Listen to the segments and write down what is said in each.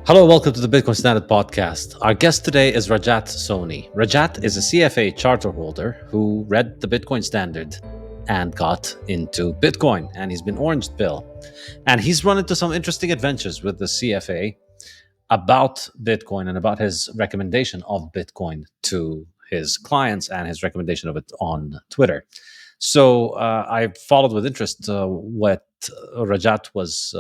Hello, welcome to the Bitcoin Standard podcast. Our guest today is Rajat Soni. Rajat is a CFA charter holder who read the Bitcoin Standard and got into Bitcoin, and he's been orange pill. And he's run into some interesting adventures with the CFA about Bitcoin and about his recommendation of Bitcoin to his clients and his recommendation of it on Twitter. So I followed with interest what Rajat was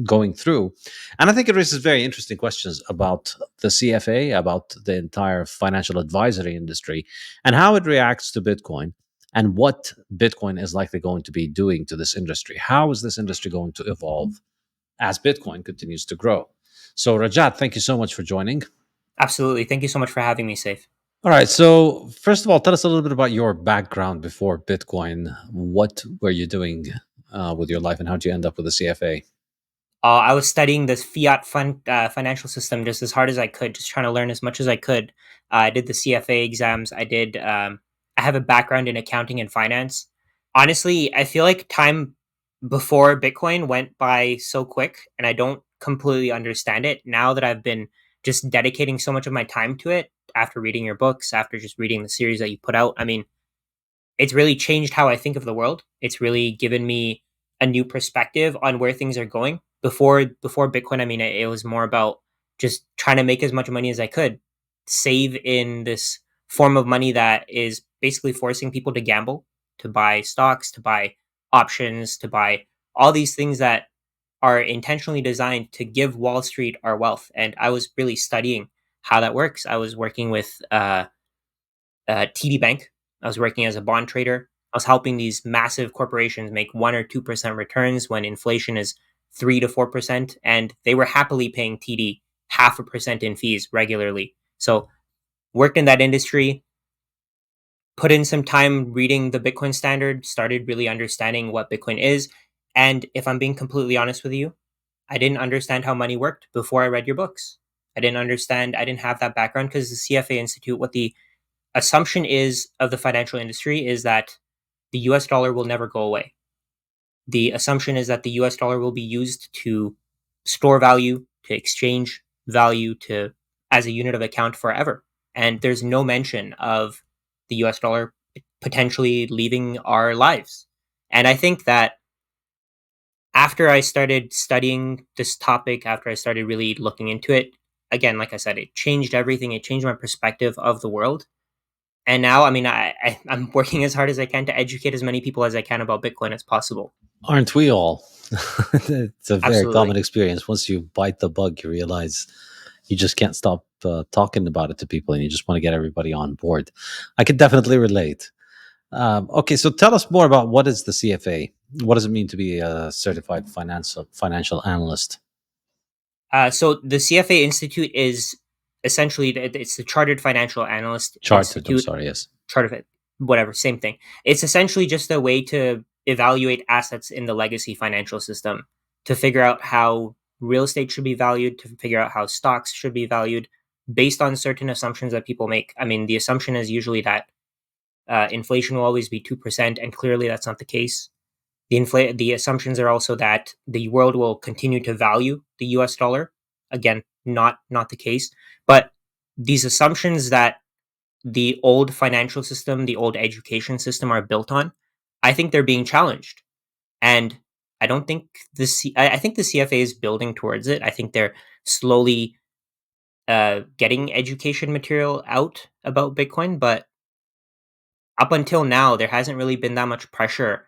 going through. And I think it raises very interesting questions about the CFA, about the entire financial advisory industry, and how it reacts to Bitcoin and what Bitcoin is likely going to be doing to this industry. How is this industry going to evolve as Bitcoin continues to grow? So, Rajat, thank you so much for joining. Absolutely. Thank you so much for having me, Saif. All right. So, first of all, tell us a little bit about your background before Bitcoin. What were you doing with your life, and how did you end up with the CFA? I was studying this financial system just as hard as I could, just trying to learn as much as I could. I did the CFA exams. I have a background in accounting and finance. Honestly, I feel like time before Bitcoin went by so quick, and I don't completely understand it now that I've been just dedicating so much of my time to it after reading your books, after just reading the series that you put out. I mean, it's really changed how I think of the world. It's really given me a new perspective on where things are going. Before Bitcoin, I mean, it was more about just trying to make as much money as I could, save in this form of money that is basically forcing people to gamble, to buy stocks, to buy options, to buy all these things that are intentionally designed to give Wall Street our wealth. And I was really studying how that works. I was working with TD Bank. I was working as a bond trader. I was helping these massive corporations make 1 or 2% returns when inflation is 3 to 4%, and they were happily paying TD 0.5% in fees regularly. So worked in that industry, put in some time reading the Bitcoin Standard, started really understanding what Bitcoin is. And if I'm being completely honest with you, I didn't understand how money worked before I read your books. I didn't have that background because the CFA Institute, what the assumption is of the financial industry is that the US dollar will never go away. The assumption is that the US dollar will be used to store value, to exchange value, to as a unit of account forever. And there's no mention of the US dollar potentially leaving our lives. And I think that after I started studying this topic, after I started really looking into it, again, like I said, it changed everything. It changed my perspective of the world. And now, I mean, I'm working as hard as I can to educate as many people as I can about Bitcoin as possible. Aren't we all? It's a very common Absolutely. experience. Once you bite the bug, you realize you just can't stop talking about it to people, and you just want to get everybody on board. I can definitely relate. Okay, so tell us more about what is the CFA? What does it mean to be a certified financial analyst? So the CFA Institute is essentially it's the Chartered Financial Analyst Chartered. I'm Institute. sorry. Yes. Chartered, whatever, same thing. It's essentially just a way to evaluate assets in the legacy financial system, to figure out how real estate should be valued, to figure out how stocks should be valued based on certain assumptions that people make. I mean, the assumption is usually that inflation will always be 2%, and clearly that's not the case. The assumptions are also that the world will continue to value the US dollar. Again, not the case. But these assumptions that the old financial system, the old education system are built on, I think they're being challenged. And I don't think I think the CFA is building towards it. I think they're slowly getting education material out about Bitcoin, but up until now, there hasn't really been that much pressure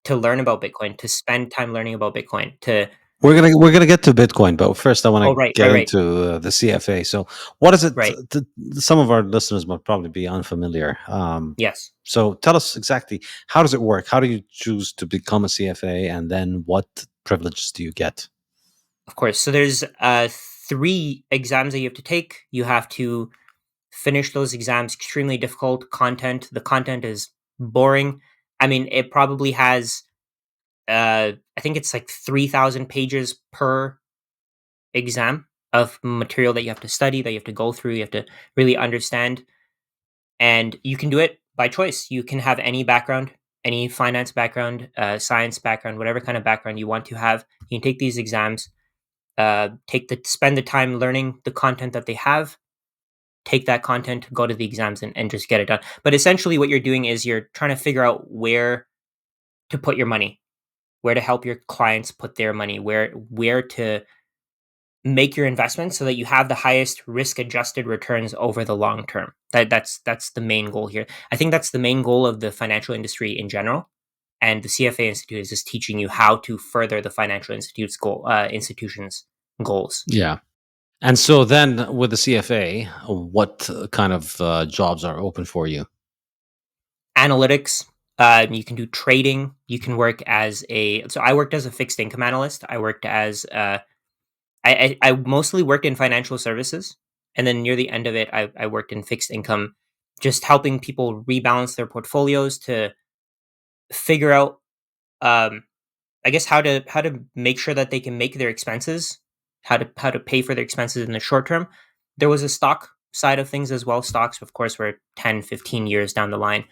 to learn about Bitcoin, to spend time learning about Bitcoin, to We're gonna get to Bitcoin, but first I want oh to right, get right, right, into the CFA. So, what is it? right. Some of our listeners might probably be unfamiliar. Yes. So, tell us exactly how does it work? How do you choose to become a CFA, and then what privileges do you get? Of course. So there's three exams that you have to take. You have to finish those exams. Extremely difficult content. The content is boring. I mean, it probably has I think it's like 3,000 pages per exam of material that you have to study, that you have to go through, you have to really understand. And you can do it by choice. You can have any background, any finance background, science background, whatever kind of background you want to have. You can take these exams. spend the time learning the content that they have, take that content, go to the exams, and just get it done. But essentially, what you're doing is you're trying to figure out where to put your money, where to help your clients put their money, where to make your investments so that you have the highest risk adjusted returns over the long term. That's the main goal here. I think that's the main goal of the financial industry in general. And the CFA Institute is just teaching you how to further the financial institutions goals. Yeah. And so then with the CFA, what kind of jobs are open for you? Analytics. You can do trading. You can work as a. So I worked as a fixed income analyst. I worked as I mostly worked in financial services, and then near the end of it, I worked in fixed income, just helping people rebalance their portfolios to figure out, um, I guess, how to make sure that they can make their expenses, how to pay for their expenses in the short term. There was a stock side of things as well. Stocks, of course, were 10, 15 years down the line.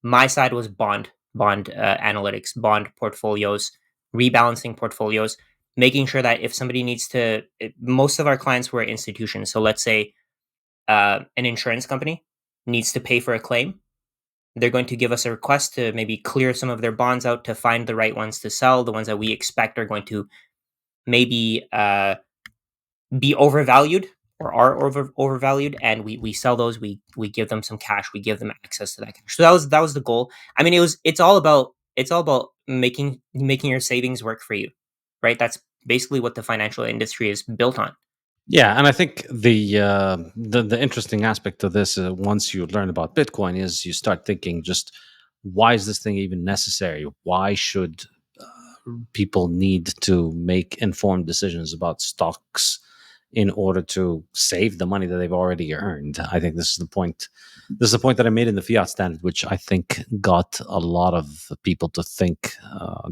My side was bond analytics, bond portfolios, rebalancing portfolios, making sure that if somebody needs to, most of our clients were institutions. So let's say an insurance company needs to pay for a claim. They're going to give us a request to maybe clear some of their bonds out to find the right ones to sell. The ones that we expect are going to maybe be overvalued or are overvalued, and we sell those. We give them some cash. We give them access to that cash. So that was the goal. I mean, it's all about making your savings work for you, right? That's basically what the financial industry is built on. Yeah, and I think the interesting aspect of this, once you learn about Bitcoin, is you start thinking, just why is this thing even necessary? Why should people need to make informed decisions about stocks in order to save the money that they've already earned? I think this is the point. This is the point that I made in the Fiat Standard, which I think got a lot of people to think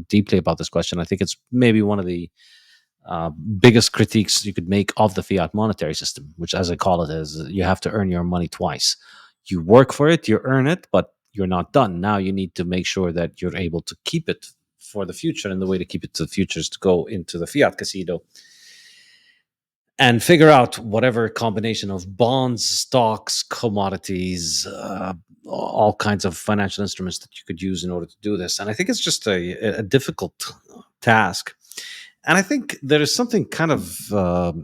deeply about this question. I think it's maybe one of the biggest critiques you could make of the fiat monetary system, which, as I call it, is you have to earn your money twice. You work for it, you earn it, but you're not done. Now you need to make sure that you're able to keep it for the future. And the way to keep it to the future is to go into the fiat casino and figure out whatever combination of bonds, stocks, commodities, all kinds of financial instruments that you could use in order to do this. And I think it's just a difficult task. And I think there is something kind of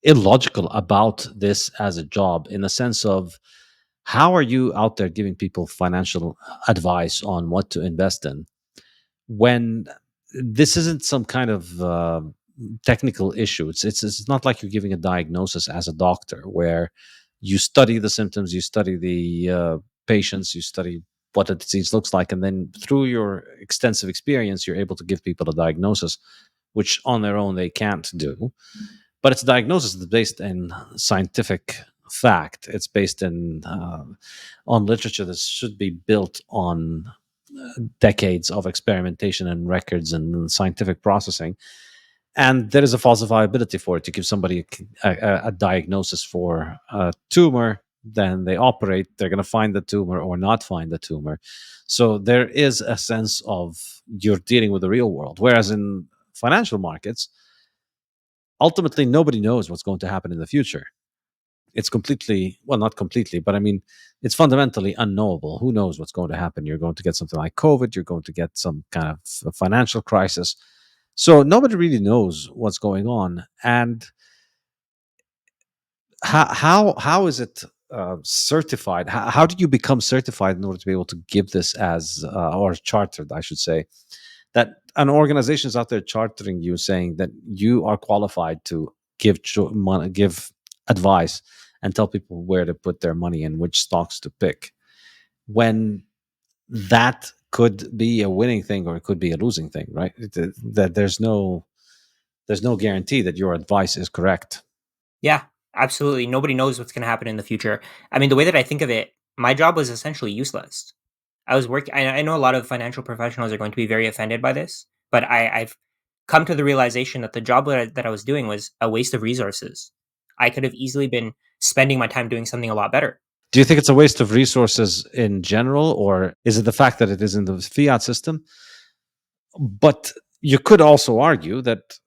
illogical about this as a job, in the sense of, how are you out there giving people financial advice on what to invest in when this isn't some kind of technical issue? It's not like you're giving a diagnosis as a doctor, where you study the symptoms, you study the patients, you study what the disease looks like, and then through your extensive experience, you're able to give people a diagnosis, which on their own they can't do. But it's a diagnosis that's based in scientific fact. It's based in on literature that should be built on decades of experimentation and records and scientific processing. And there is a falsifiability for it. To give somebody a diagnosis for a tumor, then they operate, they're going to find the tumor or not find the tumor. So there is a sense of, you're dealing with the real world. Whereas in financial markets, ultimately nobody knows what's going to happen in the future. It's completely, well, not completely, but I mean, it's fundamentally unknowable. Who knows what's going to happen? You're going to get something like COVID, you're going to get some kind of a financial crisis. So nobody really knows what's going on. And how is it certified? How do you become certified in order to be able to give this as or chartered, I should say, that an organization is out there chartering you, saying that you are qualified to give advice and tell people where to put their money and which stocks to pick, when that could be a winning thing or it could be a losing thing, right? That there's no guarantee that your advice is correct. Yeah, absolutely. Nobody knows what's going to happen in the future. I mean, the way that I think of it, my job was essentially useless. I was working. I know a lot of financial professionals are going to be very offended by this, but I've come to the realization that the job that I was doing was a waste of resources. I could have easily been spending my time doing something a lot better. Do you think it's a waste of resources in general, or is it the fact that it is in the fiat system? But you could also argue that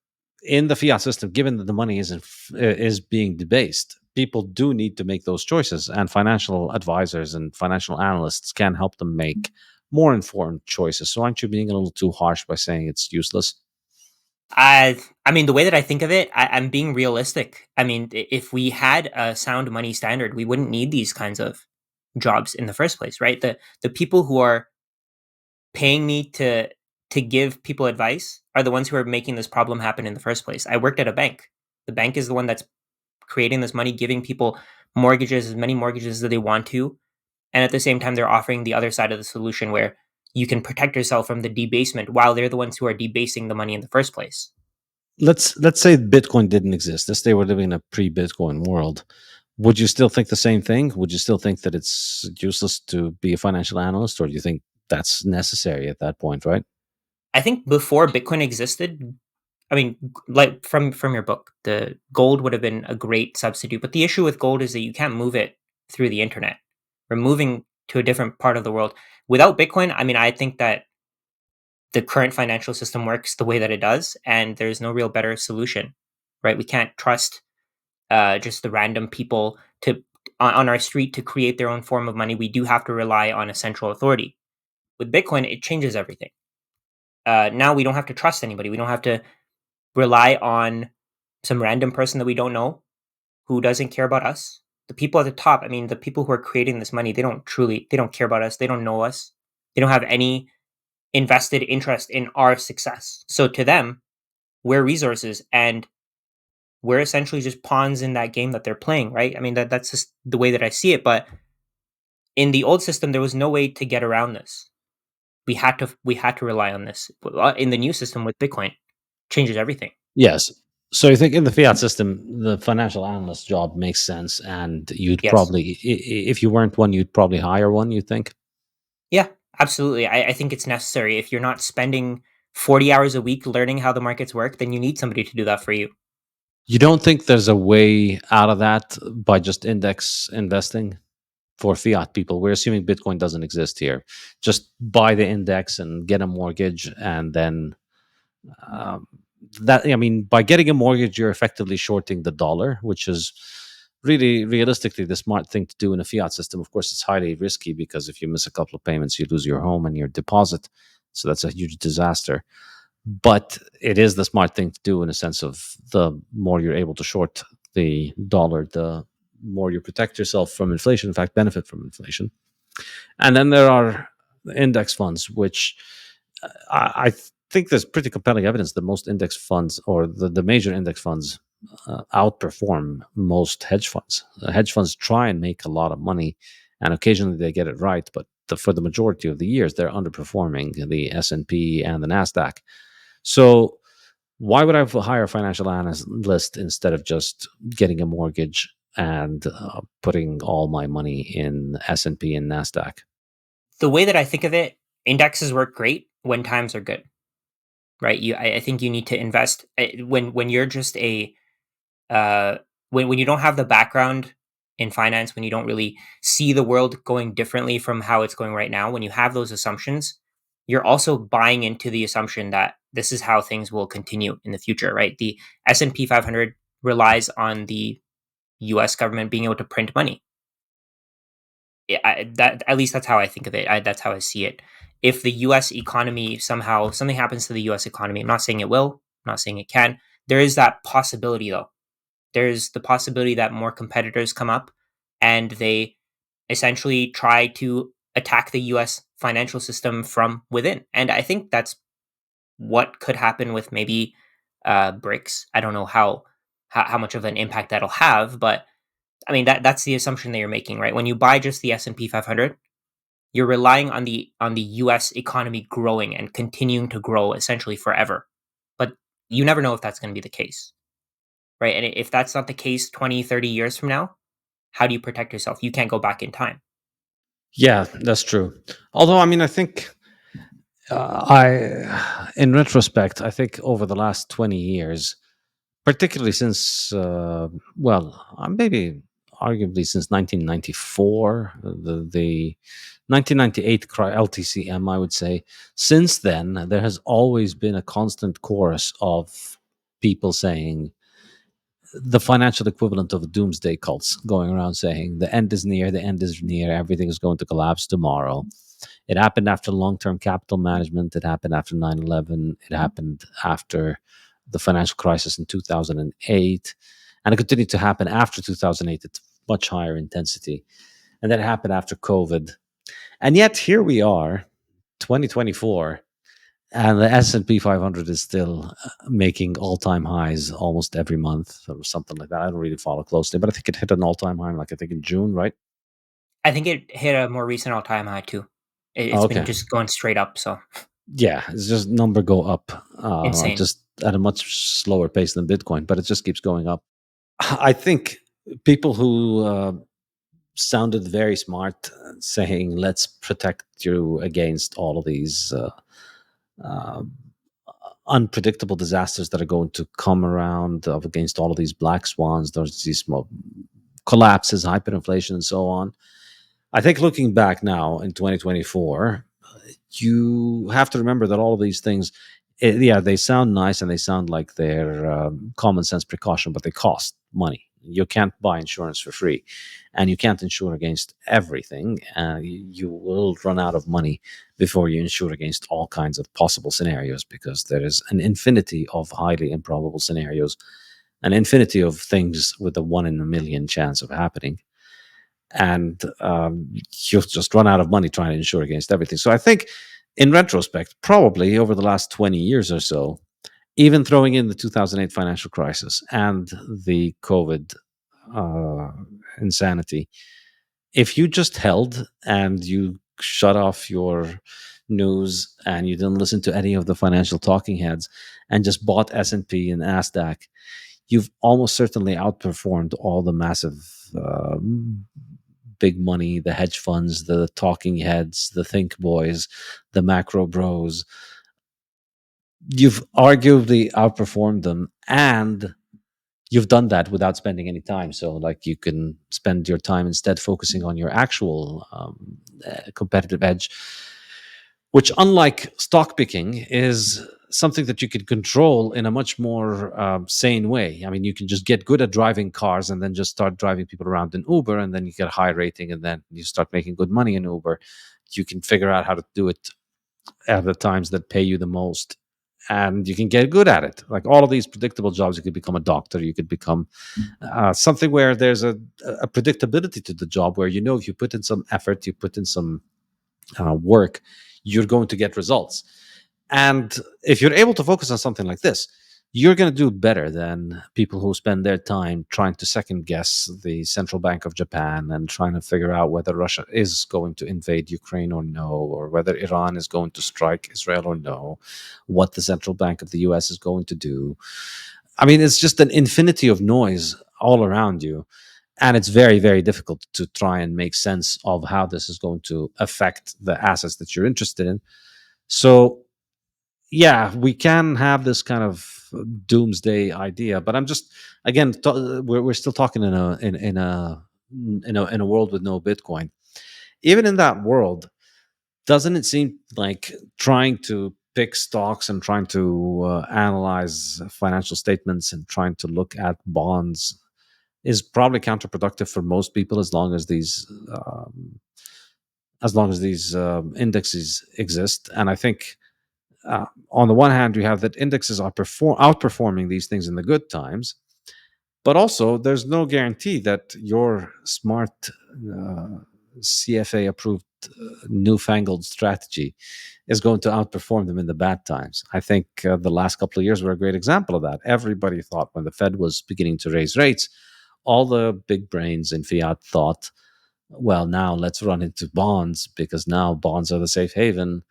in the fiat system, given that the money is being debased, people do need to make those choices, and financial advisors and financial analysts can help them make more informed choices. So, aren't you being a little too harsh by saying it's useless? I mean, the way that I think of it, I'm being realistic. I mean, if we had a sound money standard, we wouldn't need these kinds of jobs in the first place, right? The people who are paying me to give people advice are the ones who are making this problem happen in the first place. I worked at a bank. The bank is the one that's creating this money, giving people mortgages, as many mortgages as they want to, and at the same time, they're offering the other side of the solution where you can protect yourself from the debasement while they're the ones who are debasing the money in the first place. Let's say Bitcoin didn't exist. Let's say we're living in a pre-Bitcoin world. Would you still think the same thing? Would you still think that it's useless to be a financial analyst, or do you think that's necessary at that point? Right? I think before Bitcoin existed, I mean, like from your book, the gold would have been a great substitute. But the issue with gold is that you can't move it through the internet. We're moving to a different part of the world. Without Bitcoin, I mean, I think that the current financial system works the way that it does, and there's no real better solution, right? We can't trust just the random people to on our street to create their own form of money. We do have to rely on a central authority. With Bitcoin, it changes everything. Now we don't have to trust anybody. We don't have to rely on some random person that we don't know who doesn't care about us. The people at the top, I mean, the people who are creating this money, they don't care about us. They don't know us. They don't have any invested interest in our success. So to them, we're resources and we're essentially just pawns in that game that they're playing, right? I mean, that's just the way that I see it. But in the old system, there was no way to get around this. We had to rely on this. In the new system with Bitcoin, changes everything. Yes. So you think in the fiat system, the financial analyst job makes sense, and you'd Yes. probably, if you weren't one, you'd probably hire one. You think? Yeah, absolutely. I think it's necessary. If you're not spending 40 hours a week learning how the markets work, then you need somebody to do that for you. You don't think there's a way out of that by just index investing for fiat people? We're assuming Bitcoin doesn't exist here. Just buy the index and get a mortgage, and then um, that. I mean, by getting a mortgage, you're effectively shorting the dollar, which is really realistically the smart thing to do in a fiat system. Of course, it's highly risky because if you miss a couple of payments, you lose your home and your deposit. So that's a huge disaster. But it is the smart thing to do in a sense of the more you're able to short the dollar, the more you protect yourself from inflation, in fact, benefit from inflation. And then there are index funds, which I think there's pretty compelling evidence that most index funds or the major index funds outperform most hedge funds. Hedge funds try and make a lot of money, and occasionally they get it right, but for the majority of the years, they're underperforming the S&P and the NASDAQ. So why would I hire a financial analyst instead of just getting a mortgage and putting all my money in S&P and NASDAQ? The way that I think of it, indexes work great when times are good, right? I think you need to invest when you're just a uh, when you don't have the background in finance, when you don't really see the world going differently from how it's going right now, when you have those assumptions, you're also buying into the assumption that this is how things will continue in the future, right? The S&P 500 relies on the US government being able to print money. That at least that's how I think of it. That's how I see it. If the US economy somehow something happens to the US economy, I'm not saying it will, I'm not saying it can. There is that possibility though. There's the possibility that more competitors come up and they essentially try to attack the US financial system from within. And I think that's what could happen with maybe BRICS. I don't know how much of an impact that'll have, but I mean that's the assumption that you're making, right? When you buy just the S&P 500, you're relying on the US economy growing and continuing to grow essentially forever. But you never know if that's going to be the case, right? And if that's not the case 20, 30 years from now, how do you protect yourself? You can't go back in time. Yeah, that's true. Although, I mean, I think in retrospect, I think over the last 20 years, particularly since, maybe arguably since 1994, the 1998 LTCM, I would say, since then, there has always been a constant chorus of people saying the financial equivalent of doomsday cults going around saying the end is near, the end is near, everything is going to collapse tomorrow. It happened after long-term capital management. It happened after 9/11. It happened after the financial crisis in 2008. And it continued to happen after 2008 at much higher intensity. And that happened after COVID. And yet here we are, 2024, and the S&P 500 is still making all-time highs almost every month or something like that. I don't really follow closely, but I think it hit an all-time high, like I think in June, right? I think it hit a more recent all-time high too. It's been Okay. just going straight up, so Yeah, it's just number go up, insane. just at a much slower pace than Bitcoin, but it just keeps going up. I think people who sounded very smart saying, let's protect you against all of these uh, unpredictable disasters that are going to come around, against all of these black swans, there's these collapses, hyperinflation, and so on. I think looking back now in 2024, you have to remember that all of these things, yeah, they sound nice and they sound like they're common sense precaution, but they cost money. You can't buy insurance for free, and you can't insure against everything. You will run out of money before you insure against all kinds of possible scenarios, because there is an infinity of highly improbable scenarios, an infinity of things with a 1 in a million chance of happening, and you'll just run out of money trying to insure against everything. So I think, in retrospect, probably over the last 20 years or so, even throwing in the 2008 financial crisis and the COVID uh, insanity, if you just held and you shut off your news and you didn't listen to any of the financial talking heads and just bought S&P and NASDAQ, you've almost certainly outperformed all the massive big money, the hedge funds, the talking heads, the think boys, the macro bros. You've arguably outperformed them, and you've done that without spending any time. So, like, you can spend your time instead focusing on your actual competitive edge, which, unlike stock picking, is something that you can control in a much more sane way. I mean, you can just get good at driving cars and then just start driving people around in Uber, and then you get a high rating, and then you start making good money in Uber. You can figure out how to do it at the times that pay you the most, and you can get good at it. Like all of these predictable jobs, you could become a doctor, you could become something where there's a predictability to the job, where you know if you put in some effort, you put in some work, you're going to get results. And if you're able to focus on something like this, you're going to do better than people who spend their time trying to second guess the central bank of Japan and trying to figure out whether Russia is going to invade Ukraine or no, or whether Iran is going to strike Israel or no, what the central bank of the US is going to do. I mean, it's just an infinity of noise all around you. And it's very, very difficult to try and make sense of how this is going to affect the assets that you're interested in. So, yeah, we can have this kind of doomsday idea, but I'm just, again, we're still talking in a world with no Bitcoin. Even in that world, doesn't it seem like trying to pick stocks and trying to analyze financial statements and trying to look at bonds is probably counterproductive for most people, as long as these indexes exist. And I think on the one hand, you have that indexes are outperforming these things in the good times, but also there's no guarantee that your smart CFA approved newfangled strategy is going to outperform them in the bad times. I think the last couple of years were a great example of that. Everybody thought when the Fed was beginning to raise rates, all the big brains in fiat thought, well, now let's run into bonds because now bonds are the safe haven,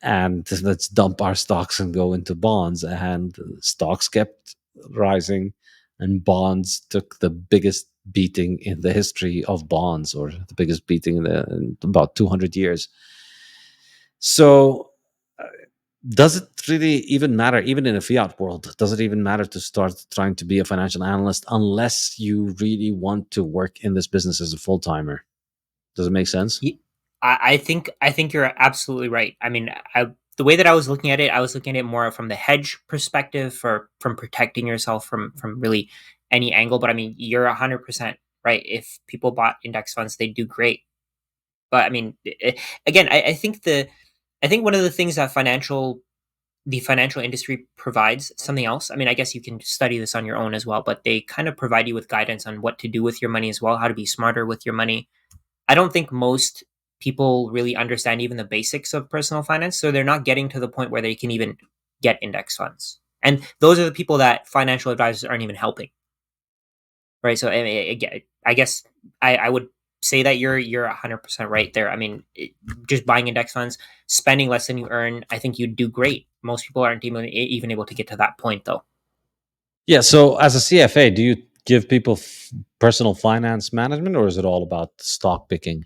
and let's dump our stocks and go into bonds. And stocks kept rising, and bonds took the biggest beating in the history of bonds, or the biggest beating in about 200 years. So, does it really even matter, even in a fiat world? Does it even matter to start trying to be a financial analyst unless you really want to work in this business as a full timer? Does it make sense? Ye I think you're absolutely right. I mean, the way that I was looking at it, I was looking at it more from the hedge perspective, from protecting yourself from really any angle. But I mean, you're 100% right. If people bought index funds, they do great. But I mean, again, I think I think one of the things that the financial industry provides something else. I mean, I guess you can study this on your own as well, but they kind of provide you with guidance on what to do with your money as well, how to be smarter with your money. I don't think most people really understand even the basics of personal finance, so they're not getting to the point where they can even get index funds. And those are the people that financial advisors aren't even helping, right? So I mean, again, I guess I would say that you're 100% right there. I mean, just buying index funds, spending less than you earn, I think you'd do great. Most people aren't even able to get to that point, though. Yeah. So, as a CFA, do you give people personal finance management, or is it all about stock picking?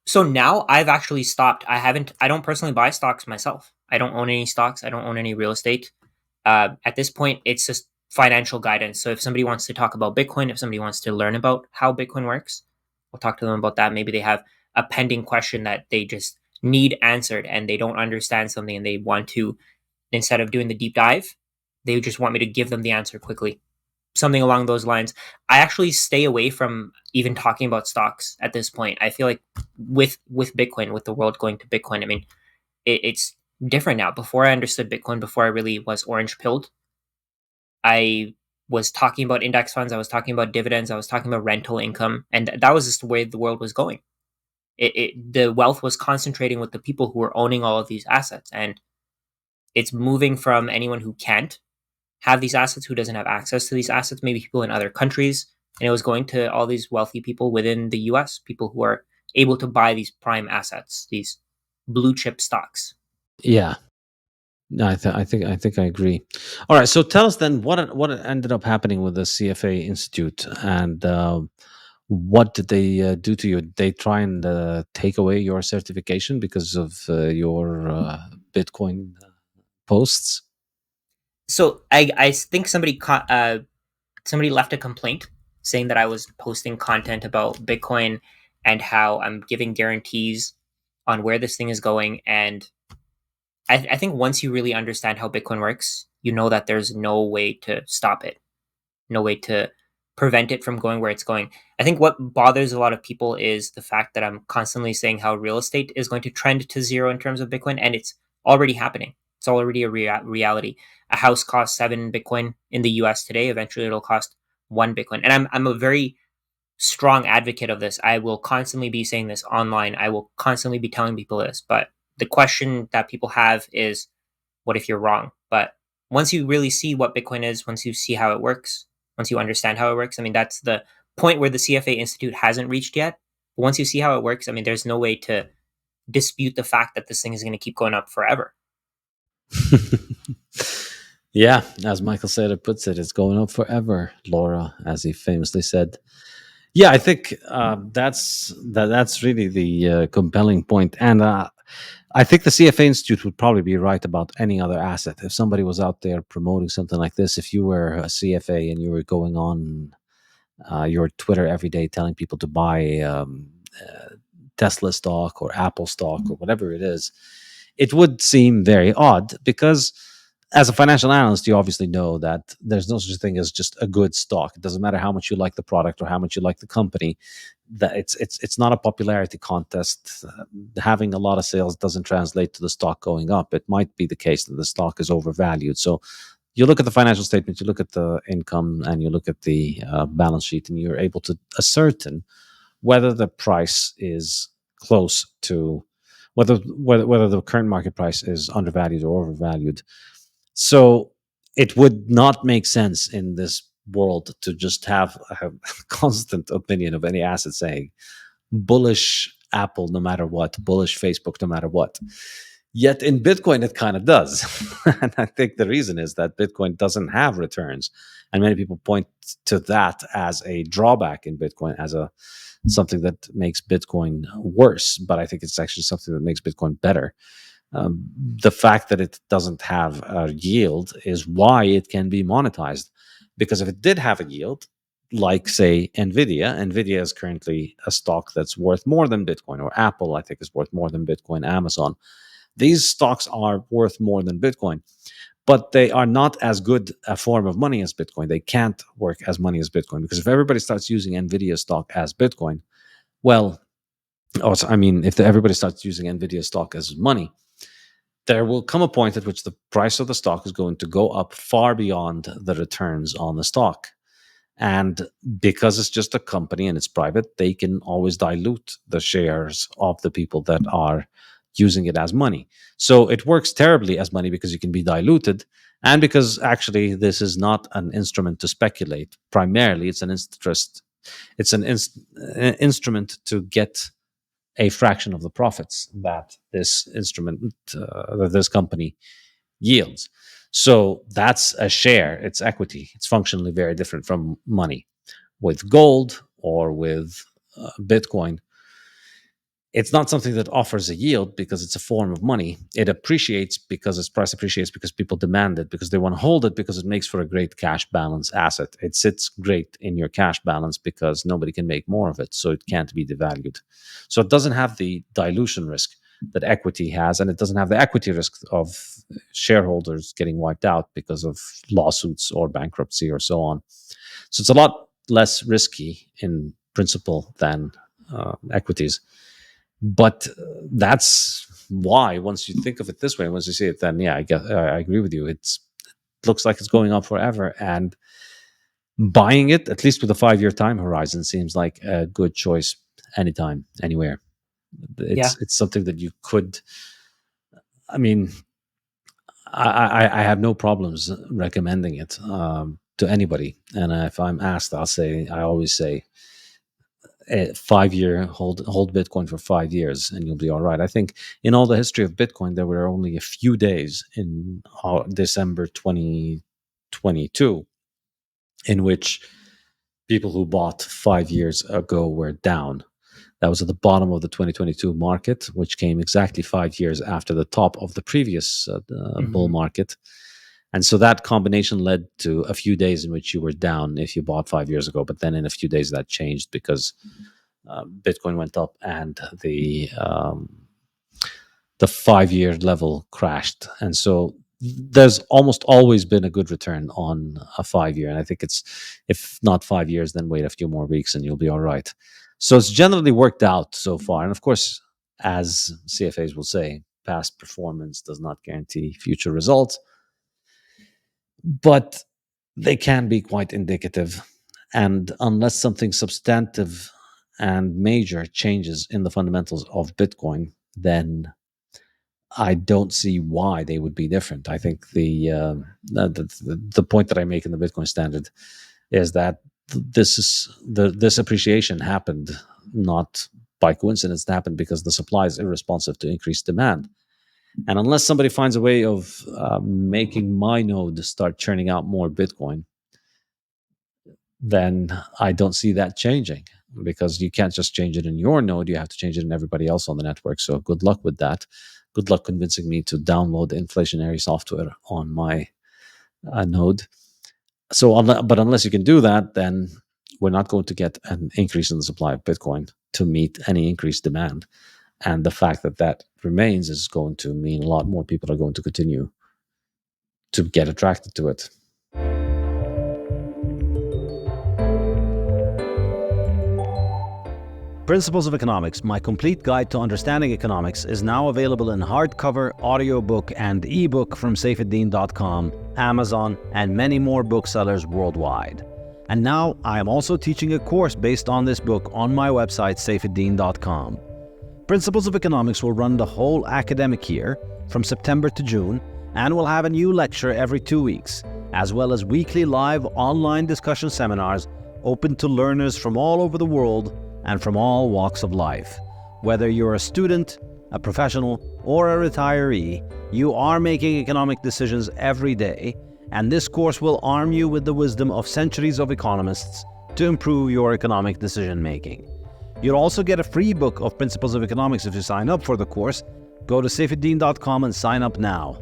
So now I've actually stopped. I don't personally buy stocks myself. I don't own any stocks. I don't own any real estate. At this point, it's just financial guidance. So if somebody wants to talk about Bitcoin, if somebody wants to learn about how Bitcoin works, we'll talk to them about that. Maybe they have a pending question that they just need answered and they don't understand something and they want to, instead of doing the deep dive, they just want me to give them the answer quickly. Something along those lines. I actually stay away from even talking about stocks at this point. I feel like with Bitcoin, with the world going to Bitcoin, I mean, it's different now. Before I understood Bitcoin, before I really was orange pilled, I was talking about index funds. I was talking about dividends. I was talking about rental income, and that was just the way the world was going. The wealth was concentrating with the people who were owning all of these assets, and it's moving from anyone who can't have these assets, who doesn't have access to these assets, maybe people in other countries, and it was going to all these wealthy people within the US, people who are able to buy these prime assets, these blue chip stocks. Yeah. No, I think I agree. All right, so tell us then what ended up happening with the CFA Institute, and what did they do to you? Did they try and take away your certification because of your Bitcoin posts? So I think somebody left a complaint saying that I was posting content about Bitcoin and how I'm giving guarantees on where this thing is going. And I think once you really understand how Bitcoin works, you know that there's no way to stop it, no way to prevent it from going where it's going. I think what bothers a lot of people is the fact that I'm constantly saying how real estate is going to trend to zero in terms of Bitcoin, and it's already happening. It's already a reality. A house costs 7 Bitcoin in the US today. Eventually, it'll cost 1 Bitcoin. And I'm a very strong advocate of this. I will constantly be saying this online. I will constantly be telling people this. But the question that people have is, what if you're wrong? But once you really see what Bitcoin is, once you see how it works, once you understand how it works, I mean, that's the point where the CFA Institute hasn't reached yet. But once you see how it works, I mean, there's no way to dispute the fact that this thing is going to keep going up forever. Yeah, as Michael Saylor puts it, it's going up forever, Laura, as he famously said. Yeah, I think that's really the compelling point, and I think the CFA Institute would probably be right about any other asset. If somebody was out there promoting something like this, if you were a CFA and you were going on your Twitter every day telling people to buy Tesla stock or Apple stock or whatever it is, it would seem very odd because as a financial analyst, you obviously know that there's no such thing as just a good stock. It doesn't matter how much you like the product or how much you like the company. That it's not a popularity contest. Having a lot of sales doesn't translate to the stock going up. It might be the case that the stock is overvalued. So you look at the financial statement, you look at the income, and you look at the balance sheet, and you're able to ascertain whether the price is close to whether the current market price is undervalued or overvalued. So it would not make sense in this world to just have a constant opinion of any asset saying bullish Apple no matter what, bullish Facebook no matter what. Yet in Bitcoin, it kind of does. And I think the reason is that Bitcoin doesn't have returns. And many people point to that as a drawback in Bitcoin, as a something that makes Bitcoin worse. But I think it's actually something that makes Bitcoin better. The fact that it doesn't have a yield is why it can be monetized. Because if it did have a yield, like say Nvidia is currently a stock that's worth more than Bitcoin, or Apple, I think, is worth more than Bitcoin, Amazon. These stocks are worth more than Bitcoin, but they are not as good a form of money as Bitcoin. They can't work as money as Bitcoin, because if everybody starts using Nvidia stock as Bitcoin, well, also, I mean, if everybody starts using Nvidia stock as money, there will come a point at which the price of the stock is going to go up far beyond the returns on the stock. And because it's just a company and it's private, they can always dilute the shares of the people that are using it as money. So it works terribly as money because you can be diluted, and because actually this is not an instrument to speculate. Primarily, it's an interest. It's an instrument to get a fraction of the profits that this instrument, that this company yields. So that's a share, it's equity. It's functionally very different from money. With gold or with Bitcoin, it's not something that offers a yield because it's a form of money. It appreciates because its price appreciates because people demand it, because they want to hold it, because it makes for a great cash balance asset. It sits great in your cash balance because nobody can make more of it, so it can't be devalued. So it doesn't have the dilution risk that equity has, and it doesn't have the equity risk of shareholders getting wiped out because of lawsuits or bankruptcy or so on. So it's a lot less risky in principle than equities. But that's why, once you think of it this way, once you see it, then yeah, I agree with you. It looks like it's going up forever, and buying it, at least with a 5-year time horizon, seems like a good choice anytime, anywhere. Yeah. It's something that you could. I mean, I have no problems recommending it to anybody, and if I'm asked, I always say 5 year hold Bitcoin for 5 years and you'll be all right. I think in all the history of Bitcoin, there were only a few days in December 2022 in which people who bought 5 years ago were down. That was at the bottom of the 2022 market, which came exactly 5 years after the top of the previous bull Hmm. market. And so that combination led to a few days in which you were down if you bought 5 years ago. But then in a few days that changed because Bitcoin went up and the 5 year level crashed, and so there's almost always been a good return on a 5 year. And I think it's, if not 5 years, then wait a few more weeks and you'll be all right. So it's generally worked out so far. And of course, as CFAs will say, past performance does not guarantee future results, but they can be quite indicative. And unless something substantive and major changes in the fundamentals of Bitcoin, then I don't see why they would be different. I think the point that I make in the Bitcoin Standard is that this appreciation happened not by coincidence. It happened because the supply is irresponsive to increased demand. And unless somebody finds a way of making my node start churning out more Bitcoin, then I don't see that changing, because you can't just change it in your node. You have to change it in everybody else on the network. So good luck with that. Good luck convincing me to download inflationary software on my node. So, but unless you can do that, then we're not going to get an increase in the supply of Bitcoin to meet any increased demand. And the fact that that remains is going to mean a lot more people are going to continue to get attracted to it. Principles of Economics, my complete guide to understanding economics, is now available in hardcover, audiobook, and ebook from Saifedean.com, Amazon, and many more booksellers worldwide. And now I am also teaching a course based on this book on my website, Saifedean.com. Principles of Economics will run the whole academic year, from September to June, and will have a new lecture every 2 weeks, as well as weekly live online discussion seminars open to learners from all over the world and from all walks of life. Whether you're a student, a professional, or a retiree, you are making economic decisions every day, and this course will arm you with the wisdom of centuries of economists to improve your economic decision making. You'll also get a free book of Principles of Economics if you sign up for the course. Go to Saifedean.com and sign up now.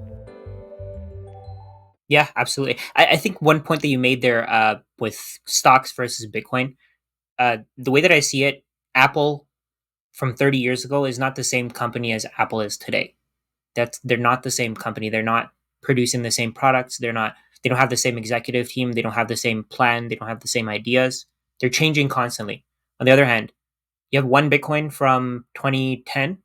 Yeah, absolutely. I think one point that you made there with stocks versus Bitcoin, the way that I see it, Apple from 30 years ago is not the same company as Apple is today. they're not the same company. They're not producing the same products. They don't have the same executive team. They don't have the same plan. They don't have the same ideas. They're changing constantly. On the other hand, you have one Bitcoin from 2010.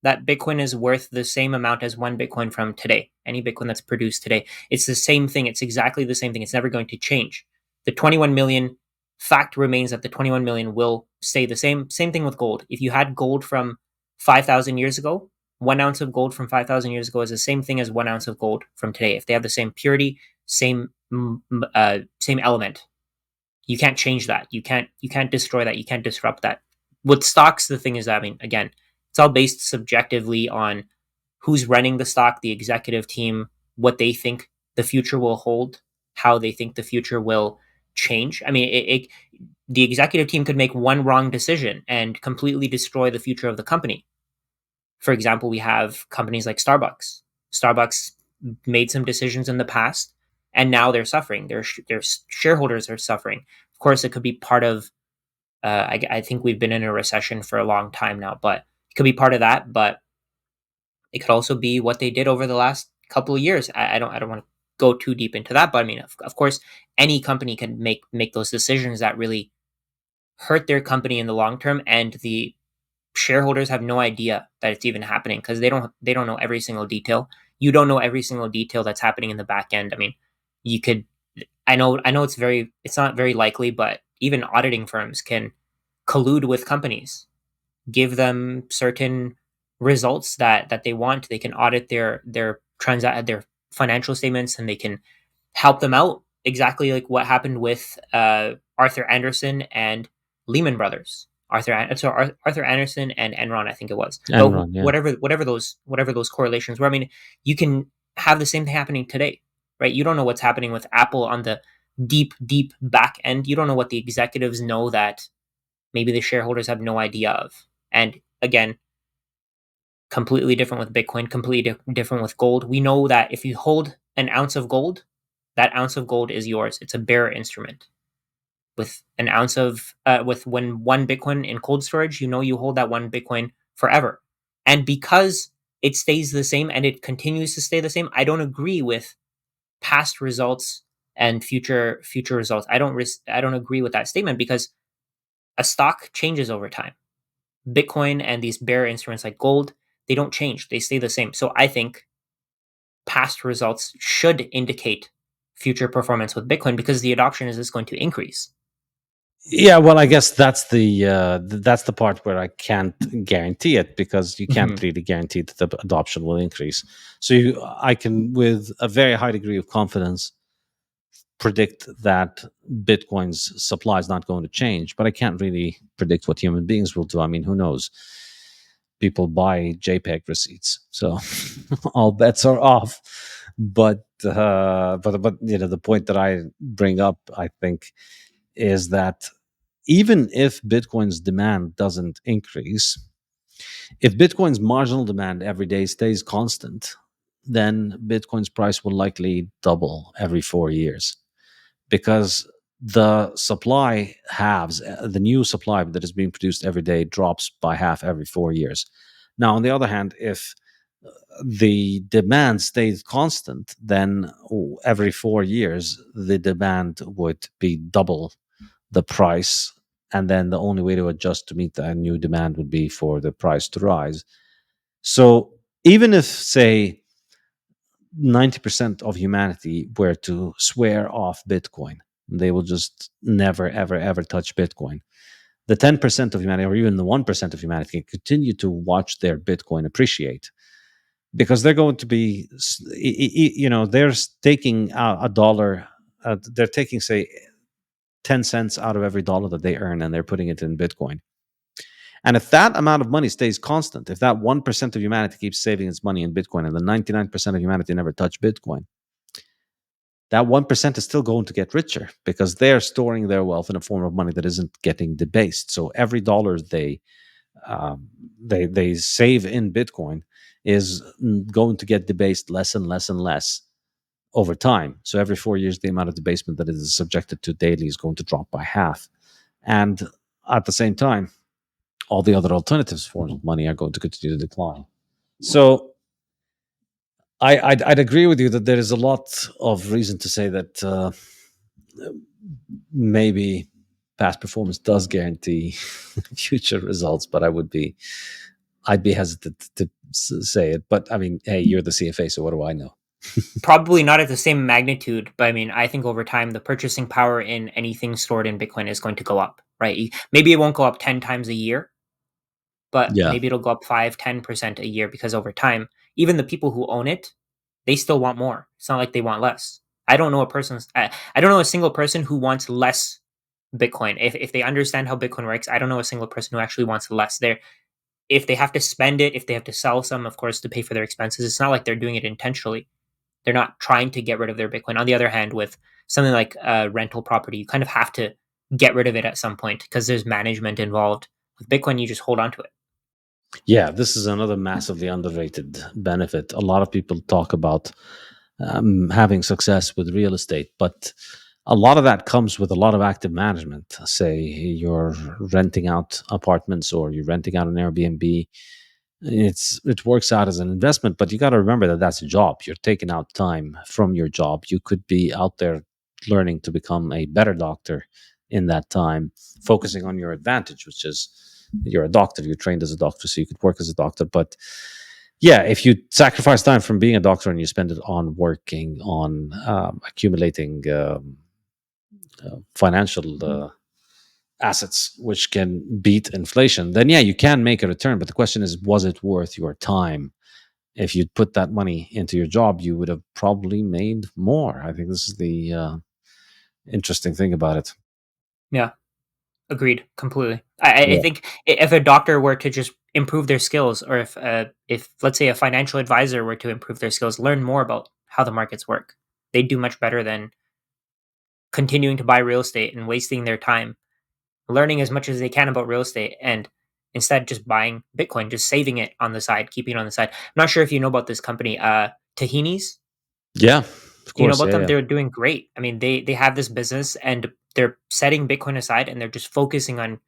That Bitcoin is worth the same amount as one Bitcoin from today. Any Bitcoin that's produced today, it's the same thing. It's exactly the same thing. It's never going to change. The 21 million fact remains that the 21 million will stay the same. Same thing with gold. If you had gold from 5,000 years ago, 1 ounce of gold from 5,000 years ago is the same thing as 1 ounce of gold from today. If they have the same purity, same element, you can't change that. You can't destroy that. You can't disrupt that. With stocks, the thing is that, I mean, again, it's all based subjectively on who's running the stock, the executive team, what they think the future will hold, how they think the future will change. I mean, the executive team could make one wrong decision and completely destroy the future of the company. For example, we have companies like Starbucks. Starbucks made some decisions in the past, and now they're suffering. Their shareholders are suffering. Of course, it could be part of. I think we've been in a recession for a long time now, but it could be part of that. But it could also be what they did over the last couple of years. I don't want to go too deep into that, but I mean, of course, any company can make those decisions that really hurt their company in the long term, and the shareholders have no idea that it's even happening because they don't know every single detail. You don't know every single detail that's happening in the back end. I mean, you could. I know it's not very likely, but even auditing firms can collude with companies, give them certain results that they want. They can audit their financial statements, and they can help them out, exactly like what happened with Arthur Andersen and Lehman Brothers. Arthur Andersen and Enron, I think it was. But Enron, yeah. whatever those correlations were, I mean, you can have the same thing happening today, right? You don't know what's happening with Apple on the deep back end. You don't know what the executives know that maybe the shareholders have no idea of. And again, completely different with Bitcoin, completely different with gold. We know that if you hold an ounce of gold, that ounce of gold is yours. It's a bearer instrument. With an ounce of with when one Bitcoin in cold storage, you know you hold that one Bitcoin forever. And because it stays the same and it continues to stay the same, I don't agree with past results and future results. I don't agree with that statement because a stock changes over time. Bitcoin and these bearer instruments like gold, they don't change. They stay the same. So I think past results should indicate future performance with Bitcoin because the adoption is just going to increase. Yeah, well, I guess that's the part where I can't guarantee it because you can't really guarantee that the adoption will increase. So I can, with a very high degree of confidence, predict that Bitcoin's supply is not going to change, but I can't really predict what human beings will do. I mean, who knows? People buy JPEG receipts, so all bets are off. But you know, the point that I bring up, I think, is that even if Bitcoin's demand doesn't increase, if Bitcoin's marginal demand every day stays constant, then Bitcoin's price will likely double every 4 years because the supply halves, the new supply that is being produced every day drops by half every 4 years. Now, on the other hand, if the demand stays constant, then every 4 years the demand would be double the price, and then the only way to adjust to meet that new demand would be for the price to rise. So even if, say, 90% of humanity were to swear off Bitcoin, they will just never, ever, ever touch Bitcoin. The 10% of humanity, or even the 1% of humanity, can continue to watch their Bitcoin appreciate because they're going to be, you know, they're taking a dollar, they're taking, say, 10 cents out of every dollar that they earn and they're putting it in Bitcoin. And if that amount of money stays constant, if that 1% of humanity keeps saving its money in Bitcoin and the 99% of humanity never touch Bitcoin, that 1% is still going to get richer because they're storing their wealth in a form of money that isn't getting debased. So every dollar they save in Bitcoin is going to get debased less and less and less over time. So every 4 years, the amount of debasement that it is subjected to daily is going to drop by half. And at the same time, all the other alternatives forms of money are going to continue to decline. So I'd agree with you that there is a lot of reason to say that maybe past performance does guarantee future results, but I'd be hesitant to say it. But I mean, hey, you're the CFA, so what do I know? Probably not at the same magnitude, but I mean, I think over time, the purchasing power in anything stored in Bitcoin is going to go up, right? Maybe it won't go up 10 times a year, but Yeah. maybe it'll go up 5-10% a year because over time, even the people who own it, they still want more. It's not like they want less. I don't know a single person who wants less Bitcoin. If they understand how Bitcoin works, I don't know a single person who actually wants less. If they have to spend it, if they have to sell some, of course, to pay for their expenses, it's not like they're doing it intentionally. They're not trying to get rid of their Bitcoin. On the other hand, with something like rental property, you kind of have to get rid of it at some point because there's management involved. With Bitcoin, you just hold on to it. Yeah, this is another massively underrated benefit. A lot of people talk about having success with real estate, but a lot of that comes with a lot of active management. Say you're renting out apartments or you're renting out an Airbnb. It works out as an investment, but you got to remember that that's a job. You're taking out time from your job. You could be out there learning to become a better doctor in that time, focusing on your advantage, which is you're a doctor, you're trained as a doctor, so you could work as a doctor. But yeah, if you sacrifice time from being a doctor and you spend it on working on accumulating financial assets which can beat inflation, then yeah, you can make a return. But the question is, was it worth your time? If you'd put that money into your job, you would have probably made more. I think this is the interesting thing about it. Yeah, agreed completely. I Yeah. think if a doctor were to just improve their skills, or if let's say a financial advisor were to improve their skills, learn more about how the markets work, they'd do much better than continuing to buy real estate and wasting their time learning as much as they can about real estate and instead just buying Bitcoin, just saving it on the side, keeping it on the side. I'm not sure if you know about this company, Tahini's. Yeah, of Do you know course. about Yeah, them? yeah. They're doing great. I mean, they have this business and they're setting Bitcoin aside and they're just focusing on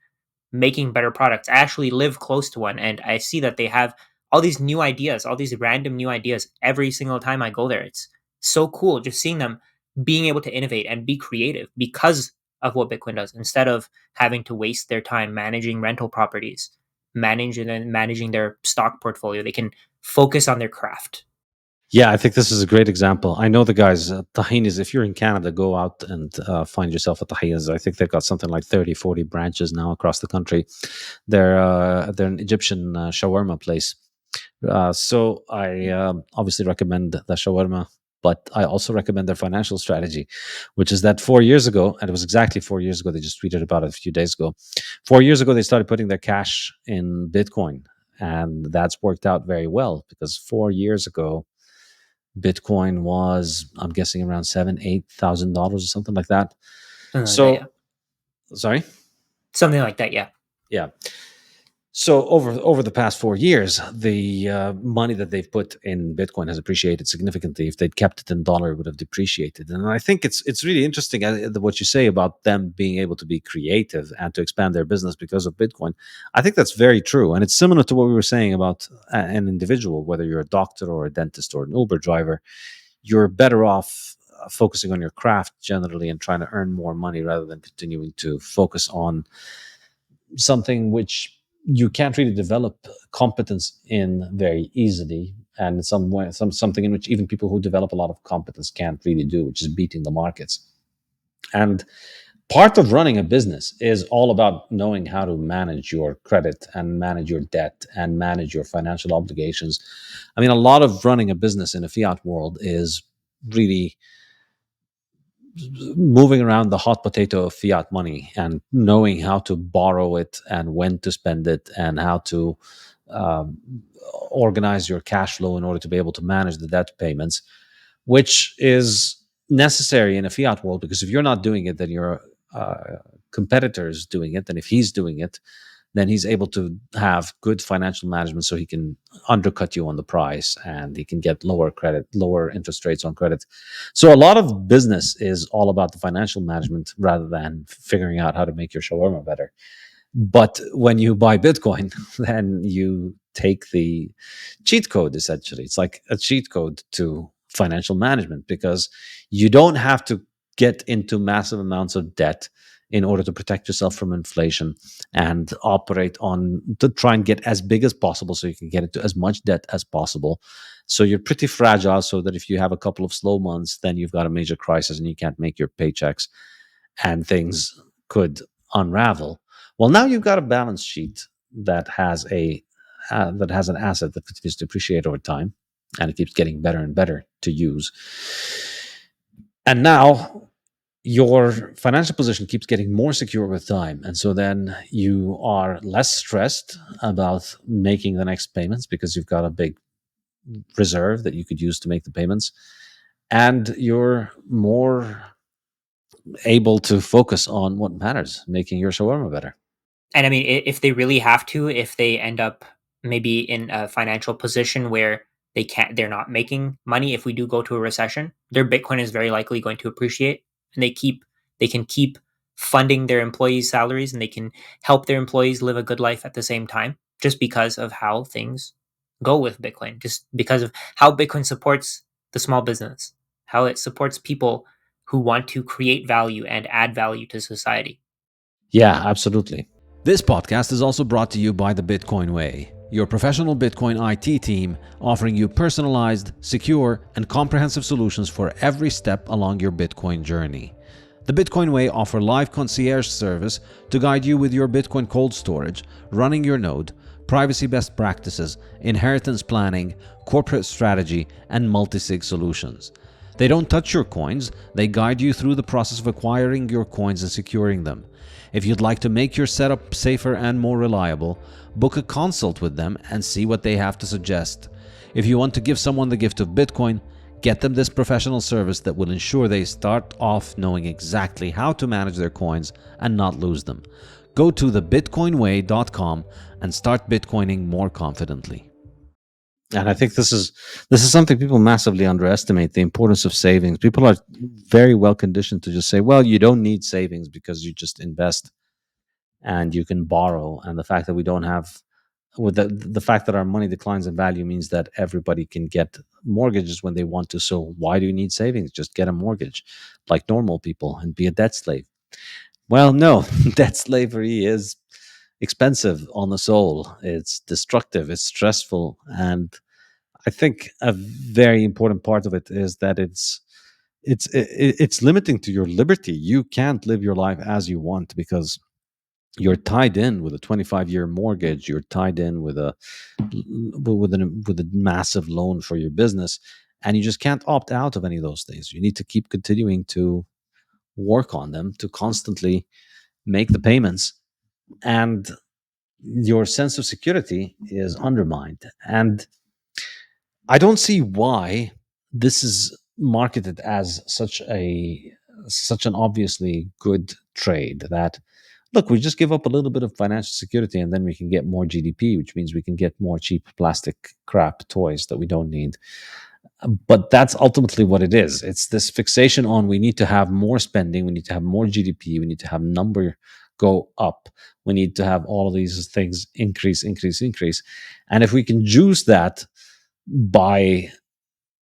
making better products. I actually live close to one and I see that they have all these new ideas, all these random new ideas every single time I go there. It's so cool just seeing them being able to innovate and be creative because of what Bitcoin does instead of having to waste their time managing rental properties, managing their stock portfolio. They can focus on their craft. Yeah, I think this is a great example. I know the guys, Tahinis, if you're in Canada, go out and find yourself at Tahinis. I think they've got something like 30, 40 branches now across the country. They're an Egyptian shawarma place. So I obviously recommend the shawarma, but I also recommend their financial strategy, which is that 4 years ago, and it was exactly 4 years ago, they just tweeted about it a few days ago. 4 years ago, they started putting their cash in Bitcoin. And that's worked out very well because 4 years ago, Bitcoin was, I'm guessing, around $7,000, $8,000 or something like that. Something like that, yeah. So, sorry, Something like that, yeah. yeah. So over the past 4 years, the money that they've put in Bitcoin has appreciated significantly. If they'd kept it in dollar, it would have depreciated. And I think it's really interesting what you say about them being able to be creative and to expand their business because of Bitcoin. I think that's very true, and it's similar to what we were saying about an individual, whether you're a doctor or a dentist or an Uber driver. You're better off focusing on your craft generally and trying to earn more money rather than continuing to focus on something which you can't really develop competence in very easily, and in some way something in which even people who develop a lot of competence can't really do, which is beating the markets. And part of running a business is all about knowing how to manage your credit and manage your debt and manage your financial obligations. I mean, a lot of running a business in a fiat world is really moving around the hot potato of fiat money and knowing how to borrow it and when to spend it and how to um, organize your cash flow in order to be able to manage the debt payments, which is necessary in a fiat world because if you're not doing it, then your competitor is doing it. And if he's doing it, then he's able to have good financial management so he can undercut you on the price and he can get lower credit, lower interest rates on credit. So a lot of business is all about the financial management rather than figuring out how to make your shawarma better. But when you buy Bitcoin, then you take the cheat code, essentially. It's like a cheat code to financial management, because you don't have to get into massive amounts of debt in order to protect yourself from inflation and operate on to try and get as big as possible so you can get into as much debt as possible. So you're pretty fragile, so that if you have a couple of slow months, then you've got a major crisis and you can't make your paychecks and things could unravel. Well, now you've got a balance sheet that has an asset that continues to appreciate over time, and it keeps getting better and better to use. And now your financial position keeps getting more secure with time, and so then you are less stressed about making the next payments because you've got a big reserve that you could use to make the payments, and you're more able to focus on what matters, making your shawarma better. And I mean, if they really have to, if they end up maybe in a financial position where they're not making money, if we do go to a recession, their Bitcoin is very likely going to appreciate, and they can keep funding their employees' salaries, and they can help their employees live a good life at the same time, just because of how things go with Bitcoin, just because of how Bitcoin supports the small business, how it supports people who want to create value and add value to society. Yeah, absolutely. This podcast is also brought to you by the Bitcoin Way, your professional Bitcoin IT team offering you personalized, secure, and comprehensive solutions for every step along your Bitcoin journey. The Bitcoin Way offer live concierge service to guide you with your Bitcoin cold storage, running your node, privacy best practices, inheritance planning, corporate strategy, and multi-sig solutions. They don't touch your coins, they guide you through the process of acquiring your coins and securing them. If you'd like to make your setup safer and more reliable, book a consult with them and see what they have to suggest. If you want to give someone the gift of Bitcoin, get them this professional service that will ensure they start off knowing exactly how to manage their coins and not lose them. Go to thebitcoinway.com and start Bitcoining more confidently. And I think this is something people massively underestimate, the importance of savings. People are very well conditioned to just say, well, you don't need savings because you just invest and you can borrow. And the fact that we don't have with the fact that our money declines in value means that everybody can get mortgages when they want to. So why do you need savings? Just get a mortgage like normal people and be a debt slave. Well, no, debt slavery is expensive on the soul. It's destructive, it's stressful, and I think a very important part of it is that it's limiting to your liberty. You can't live your life as you want because you're tied in with a 25-year mortgage. You're tied in with a massive loan for your business, and you just can't opt out of any of those things. You need to keep continuing to work on them to constantly make the payments, and your sense of security is undermined. And I don't see why this is marketed as such an obviously good trade that look, we just give up a little bit of financial security and then we can get more GDP, which means we can get more cheap plastic crap toys that we don't need. But that's ultimately what it is. It's this fixation on we need to have more spending, we need to have more GDP, we need to have number go up, we need to have all of these things increase, increase, increase. And if we can juice that by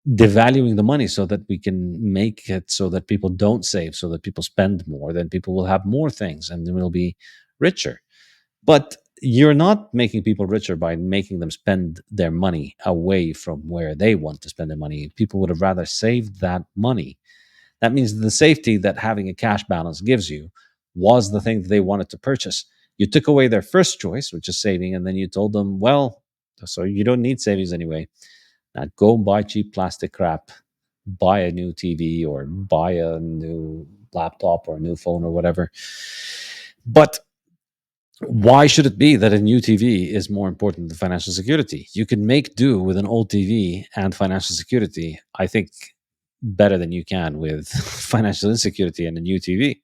devaluing the money so that we can make it so that people don't save, so that people spend more, then people will have more things and then we'll be richer. But you're not making people richer by making them spend their money away from where they want to spend their money. People would have rather saved that money. That means the safety that having a cash balance gives you was the thing that they wanted to purchase. You took away their first choice, which is saving, and then you told them, well, so you don't need savings anyway. Now go buy cheap plastic crap, buy a new TV or buy a new laptop or a new phone or whatever. But why should it be that a new TV is more important than financial security? You can make do with an old TV and financial security, I think, better than you can with financial insecurity and a new TV.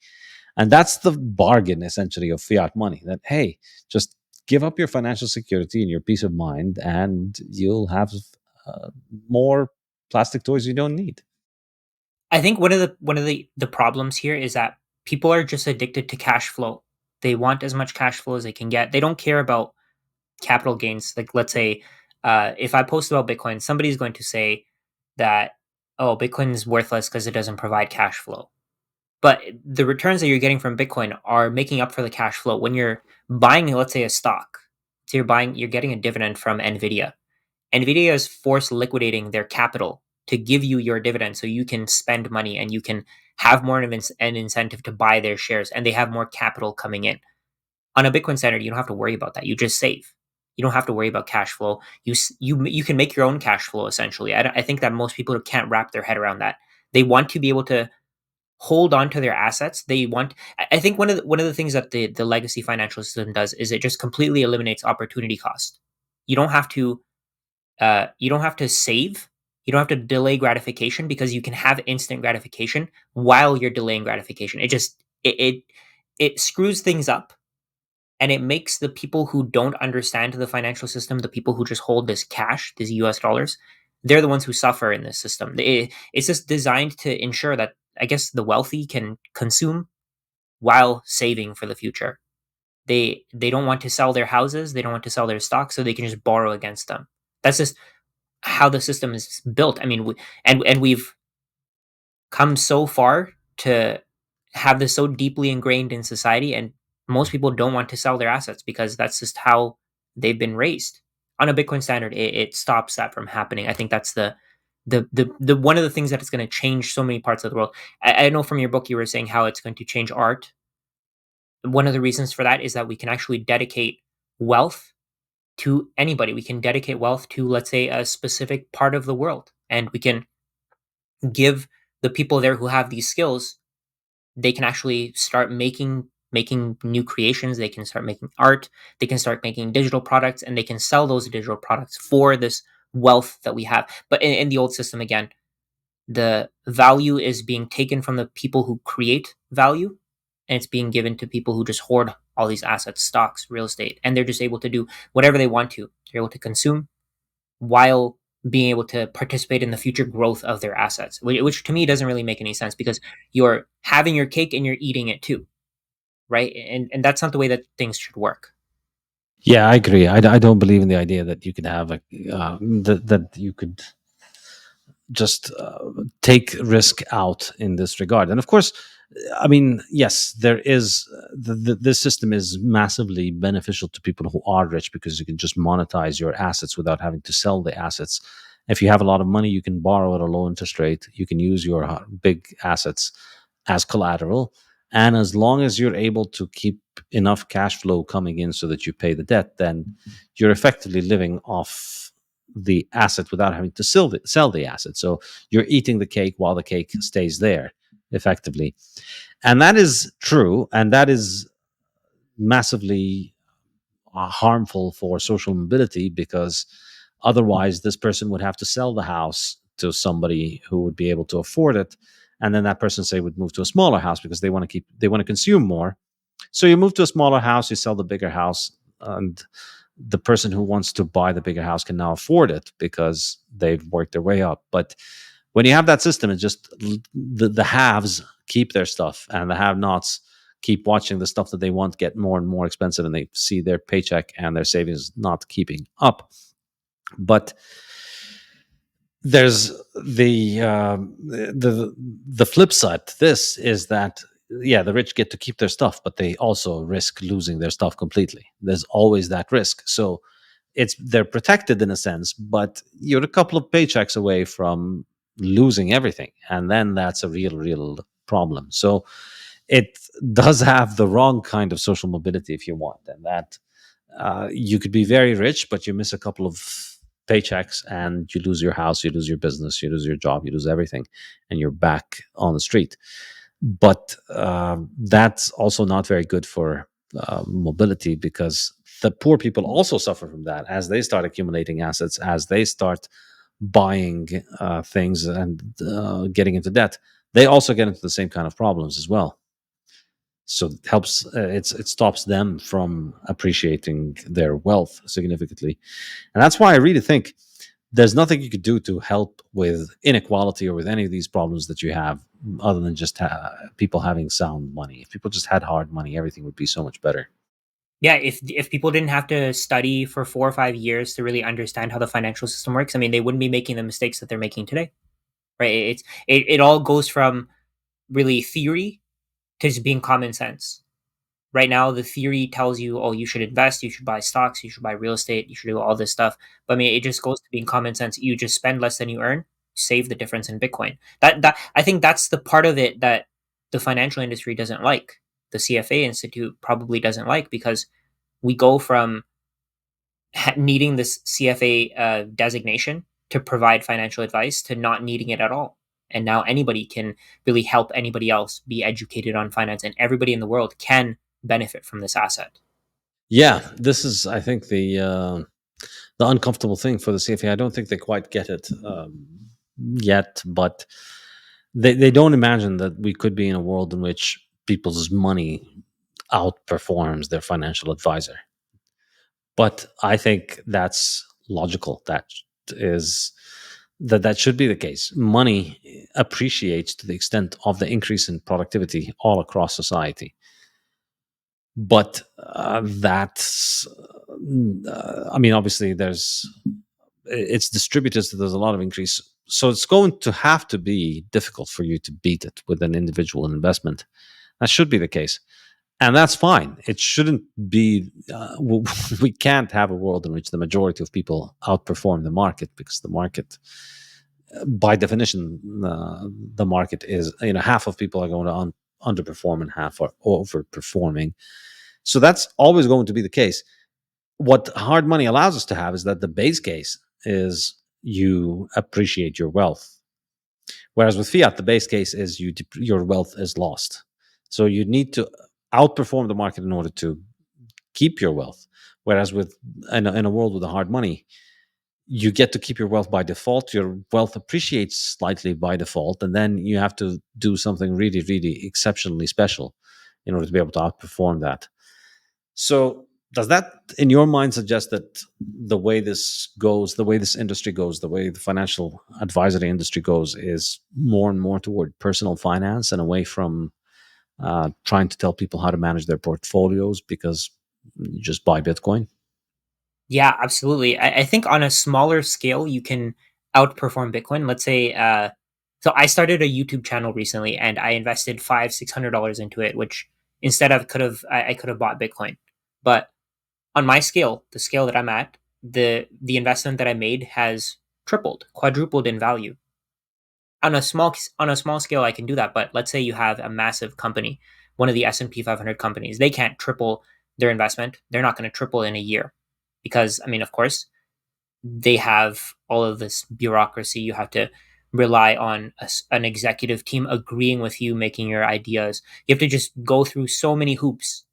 And that's the bargain, essentially, of fiat money that, hey, just give up your financial security and your peace of mind, and you'll have uh, more plastic toys you don't need. I think one of the problems here is that people are just addicted to cash flow. They want as much cash flow as they can get. They don't care about capital gains. Like, let's say, if I post about Bitcoin, somebody's going to say that, oh, Bitcoin is worthless because it doesn't provide cash flow. But the returns that you're getting from Bitcoin are making up for the cash flow. When you're buying, let's say, a stock, so you're getting a dividend from Nvidia. Nvidia is forced liquidating their capital to give you your dividend, so you can spend money and you can have more of an incentive to buy their shares, and they have more capital coming in. On a Bitcoin standard, you don't have to worry about that. You just save. You don't have to worry about cash flow. You can make your own cash flow essentially. I think that most people can't wrap their head around that. They want to be able to hold on to their assets. They want. I think one of the things that the legacy financial system does is it just completely eliminates opportunity cost. You don't have to. You don't have to save. You don't have to delay gratification because you can have instant gratification while you're delaying gratification. It screws things up, and it makes the people who don't understand the financial system, the people who just hold this cash, these US dollars, they're the ones who suffer in this system. It's just designed to ensure that, I guess, the wealthy can consume while saving for the future. They don't want to sell their houses, they don't want to sell their stocks, so they can just borrow against them. That's just how the system is built. I mean, and we've come so far to have this so deeply ingrained in society, and most people don't want to sell their assets because that's just how they've been raised. On a Bitcoin standard, it stops that from happening. I think that's the one of the things that is going to change so many parts of the world. I know from your book you were saying how it's going to change art. One of the reasons for that is that we can actually dedicate wealth to anybody. We can dedicate wealth to, let's say, a specific part of the world, and we can give the people there who have these skills, they can actually start making new creations. They can start making art, they can start making digital products, and they can sell those digital products for this wealth that we have. But in the old system, again, the value is being taken from the people who create value, and it's being given to people who just hoard all these assets, stocks, real estate, and they're just able to do whatever they want to. They're able to consume while being able to participate in the future growth of their assets, which to me doesn't really make any sense because you're having your cake and you're eating it too, right? And that's not the way that things should work. Yeah, I agree. I don't believe in the idea that you could have a that you could just take risk out in this regard. And of course, I mean, yes, there is this system is massively beneficial to people who are rich because you can just monetize your assets without having to sell the assets. If you have a lot of money, you can borrow at a low interest rate. You can use your big assets as collateral. And as long as you're able to keep enough cash flow coming in so that you pay the debt, then you're effectively living off the asset without having to sell the asset. So you're eating the cake while the cake stays there, effectively. And that is true. And that is massively harmful for social mobility because otherwise this person would have to sell the house to somebody who would be able to afford it. And then that person, say, would move to a smaller house because they want to consume more. So you move to a smaller house, you sell the bigger house, and the person who wants to buy the bigger house can now afford it because they've worked their way up. But when you have that system, it's just the haves keep their stuff, and the have-nots keep watching the stuff that they want get more and more expensive, and they see their paycheck and their savings not keeping up. But there's the flip side to this is that, yeah, the rich get to keep their stuff, but they also risk losing their stuff completely. There's always that risk. So they're protected in a sense, but you're a couple of paychecks away from losing everything, and then that's a real problem. So it does have the wrong kind of social mobility, if you want, and that you could be very rich, but you miss a couple of paychecks and you lose your house, you lose your business, you lose your job, you lose everything, and you're back on the street. But that's also not very good for mobility because the poor people also suffer from that as they start accumulating assets, as they start buying things and getting into debt. They also get into the same kind of problems as well. So it helps. It stops them from appreciating their wealth significantly, and that's why I really think there's nothing you could do to help with inequality or with any of these problems that you have other than just people having sound money. If people just had hard money, everything would be so much better. Yeah, if people didn't have to study for 4 or 5 years to really understand how the financial system works, I mean, they wouldn't be making the mistakes that they're making today, right? It all goes from really theory to just being common sense. Right now, the theory tells you, oh, you should invest, you should buy stocks, you should buy real estate, you should do all this stuff. But I mean, it just goes to being common sense. You just spend less than you earn, save the difference in Bitcoin. That I think that's the part of it that the financial industry doesn't like. The CFA Institute probably doesn't like, because we go from needing this CFA designation to provide financial advice to not needing it at all. And now anybody can really help anybody else be educated on finance, and everybody in the world can benefit from this asset. Yeah, this is, I think, the uncomfortable thing for the CFA. I don't think they quite get it yet, but they don't imagine that we could be in a world in which people's money outperforms their financial advisor. But I think that's logical. Is that should be the case. Money appreciates to the extent of the increase in productivity all across society. But that's, I mean, obviously, it's distributed, so there's a lot of increase. So it's going to have to be difficult for you to beat it with an individual investment. That should be the case. And that's fine. It shouldn't be, we can't have a world in which the majority of people outperform the market, because the market, by definition, the market is, half of people are going to underperform and half are overperforming. So that's always going to be the case. What hard money allows us to have is that the base case is you appreciate your wealth. Whereas with fiat, the base case is your wealth is lost. So you need to outperform the market in order to keep your wealth. Whereas in a world with a hard money, you get to keep your wealth by default. Your wealth appreciates slightly by default, and then you have to do something really, really exceptionally special in order to be able to outperform that. So does that, in your mind, suggest that the way this goes, the way this industry goes, the way the financial advisory industry goes, is more and more toward personal finance and away from trying to tell people how to manage their portfolios because you just buy Bitcoin? Yeah, absolutely. I think on a smaller scale, you can outperform Bitcoin. Let's say, so I started a YouTube channel recently, and I invested $500-600 into it, which instead of I could have bought Bitcoin. But on my scale, the scale that I'm at, the investment that I made has tripled, quadrupled in value. On a small scale, I can do that. But let's say you have a massive company, one of the S&P 500 companies. They can't triple their investment. They're not going to triple in a year, because I mean, of course, they have all of this bureaucracy. You have to rely on an executive team agreeing with you, making your ideas. You have to just go through so many hoops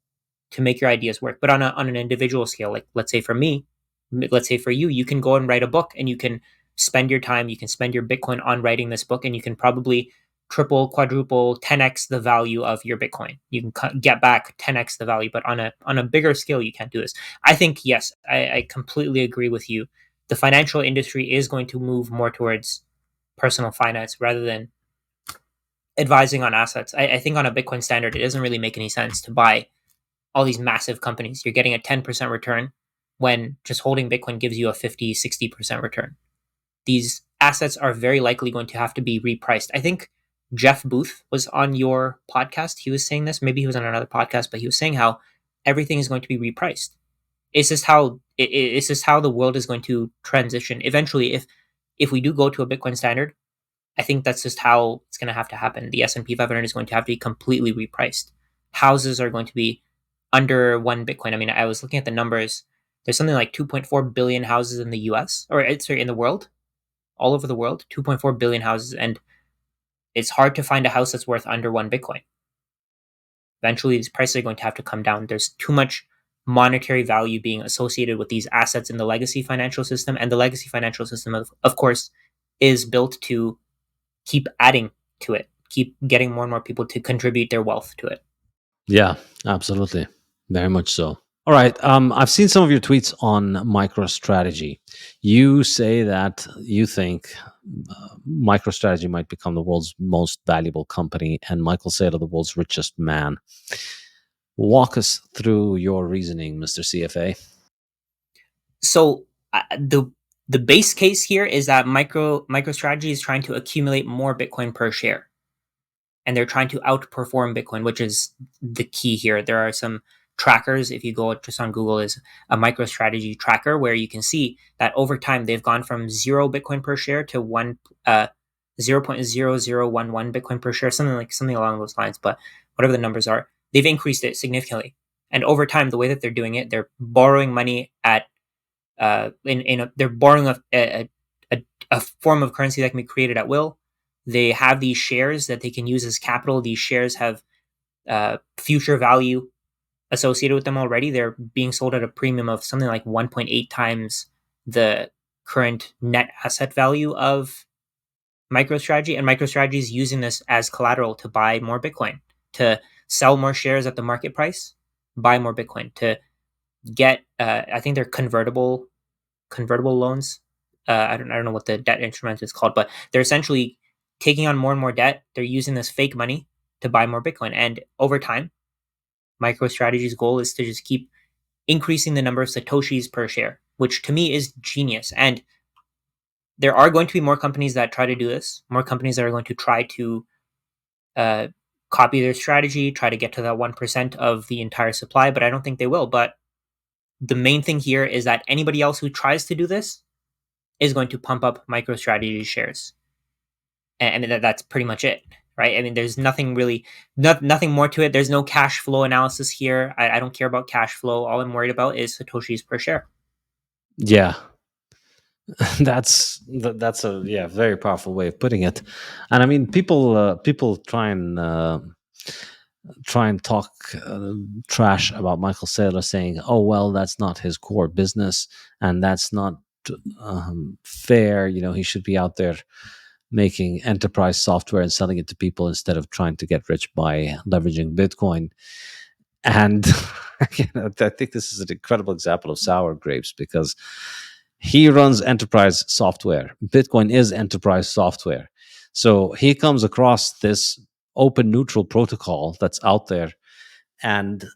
to make your ideas work. But on an individual scale, like let's say for me, let's say for you, you can go and write a book, and you can spend your time, you can spend your Bitcoin on writing this book, and you can probably triple, quadruple, 10x the value of your Bitcoin. You can get back 10x the value, but on a bigger scale, you can't do this. I think yes, I completely agree with you. The financial industry is going to move more towards personal finance rather than advising on assets. I think on a Bitcoin standard, it doesn't really make any sense to buy all these massive companies. You're getting a 10% return when just holding Bitcoin gives you a 50-60% return. These assets are very likely going to have to be repriced. I think Jeff Booth was on your podcast. He was saying this. Maybe he was on another podcast, but he was saying how everything is going to be repriced. It's just how the world is going to transition eventually. If we do go to a Bitcoin standard, I think that's just how it's going to have to happen. The S&P 500 is going to have to be completely repriced. Houses are going to be under one Bitcoin. I mean, I was looking at the numbers. There's something like 2.4 billion houses in the US, or sorry, in the world, all over the world, 2.4 billion houses. And it's hard to find a house that's worth under one Bitcoin. Eventually, these prices are going to have to come down. There's too much monetary value being associated with these assets in the legacy financial system. And the legacy financial system, of course, is built to keep adding to it, keep getting more and more people to contribute their wealth to it. Yeah, absolutely. Very much so. All right. I've seen some of your tweets on MicroStrategy. You say that you think MicroStrategy might become the world's most valuable company, and Michael Saylor the world's richest man. Walk us through your reasoning, Mr. CFA. So the base case here is that MicroStrategy is trying to accumulate more Bitcoin per share, and they're trying to outperform Bitcoin, which is the key here. There are some trackers. If you go just on Google, is a MicroStrategy tracker where you can see that over time they've gone from 0 Bitcoin per share to 0.0011 Bitcoin per share, something along those lines. But whatever the numbers are, they've increased it significantly. And over time, the way that they're doing it, they're borrowing money at they're borrowing a form of currency that can be created at will. They have these shares that they can use as capital. These shares have future value associated with them already. They're being sold at a premium of something like 1.8 times the current net asset value of MicroStrategy. And MicroStrategy is using this as collateral to buy more Bitcoin, to sell more shares at the market price, buy more Bitcoin, to get I think they're convertible loans. I don't know what the debt instrument is called, but they're essentially taking on more and more debt. They're using this fake money to buy more Bitcoin, and over time, MicroStrategy's goal is to just keep increasing the number of satoshis per share, which to me is genius. And there are going to be more companies that try to do this, more companies that are going to try to copy their strategy, try to get to that 1% of the entire supply, but I don't think they will. But the main thing here is that anybody else who tries to do this is going to pump up MicroStrategy shares. And that's pretty much it, right? I mean, there's nothing really, nothing more to it. There's no cash flow analysis here. I don't care about cash flow. All I'm worried about is satoshis per share. Yeah, that's a very powerful way of putting it. And I mean, people try and talk trash about Michael Saylor, saying, "Oh well, that's not his core business, and that's not fair. You know, he should be out there making enterprise software and selling it to people instead of trying to get rich by leveraging Bitcoin." And again, I think this is an incredible example of sour grapes, because he runs enterprise software. Bitcoin is enterprise software. So he comes across this open neutral protocol that's out there, and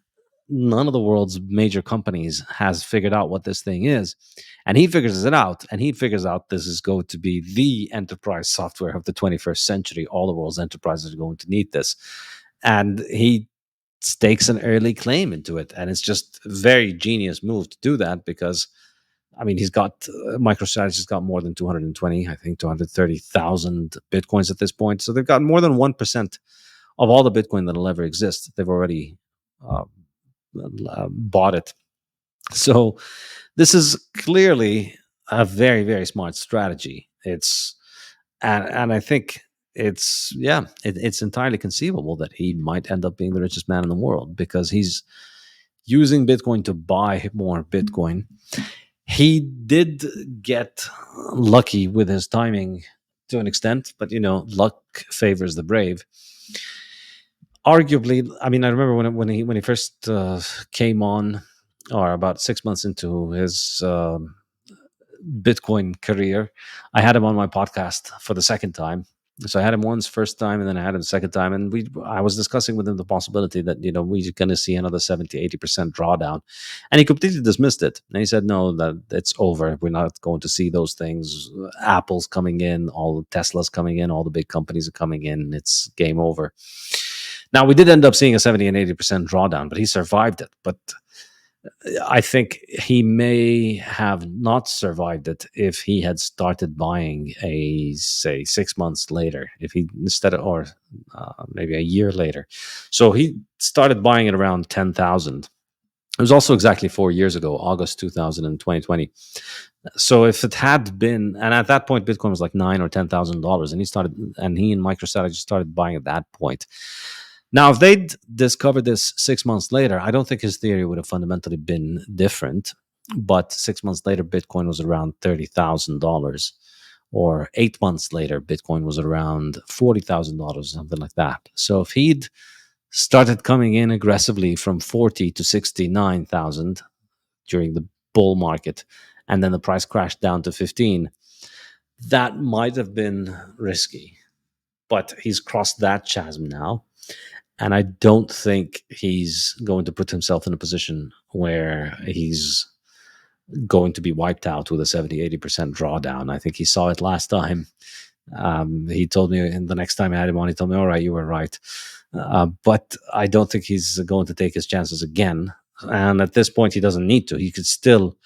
none of the world's major companies has figured out what this thing is. And he figures it out, and he figures out this is going to be the enterprise software of the 21st century. All the world's enterprises are going to need this. And he stakes an early claim into it. And it's just a very genius move to do that, because I mean, he's got MicroStrategy's got more than 220, I think 230,000 Bitcoins at this point. So they've got more than 1% of all the Bitcoin that'll ever exist. They've already bought it. So this is clearly a very, very smart strategy. And I think it's entirely conceivable that he might end up being the richest man in the world, because he's using Bitcoin to buy more Bitcoin. He did get lucky with his timing to an extent, but luck favors the brave. Arguably, I mean, I remember when he first came on, or about 6 months into his Bitcoin career, I had him on my podcast for the second time. So I had him once first time, and then I had him the second time, and I was discussing with him the possibility that we're going to see another 70-80% drawdown, and he completely dismissed it. And he said, "No, that it's over. We're not going to see those things. Apple's coming in, all the Tesla's coming in, all the big companies are coming in. It's game over." Now we did end up seeing a 70 and 80% drawdown, but he survived it. But I think he may have not survived it if he had started buying say 6 months later, if he instead of, or maybe a year later. So he started buying it around 10,000. It was also exactly 4 years ago, August 2020. So if it had been, and at that point Bitcoin was like $9,000 or $10,000, and he and MicroStrategy started buying at that point. Now, if they'd discovered this 6 months later, I don't think his theory would have fundamentally been different. But 6 months later, Bitcoin was around $30,000. Or 8 months later, Bitcoin was around $40,000, something like that. So if he'd started coming in aggressively from 40 to 69,000 during the bull market, and then the price crashed down to 15, that might have been risky. But he's crossed that chasm now. And I don't think he's going to put himself in a position where he's going to be wiped out with a 70-80% drawdown. I think he saw it last time. He told me, and the next time I had him on, he told me, all right, you were right. But I don't think he's going to take his chances again. And at this point, he doesn't need to. He could still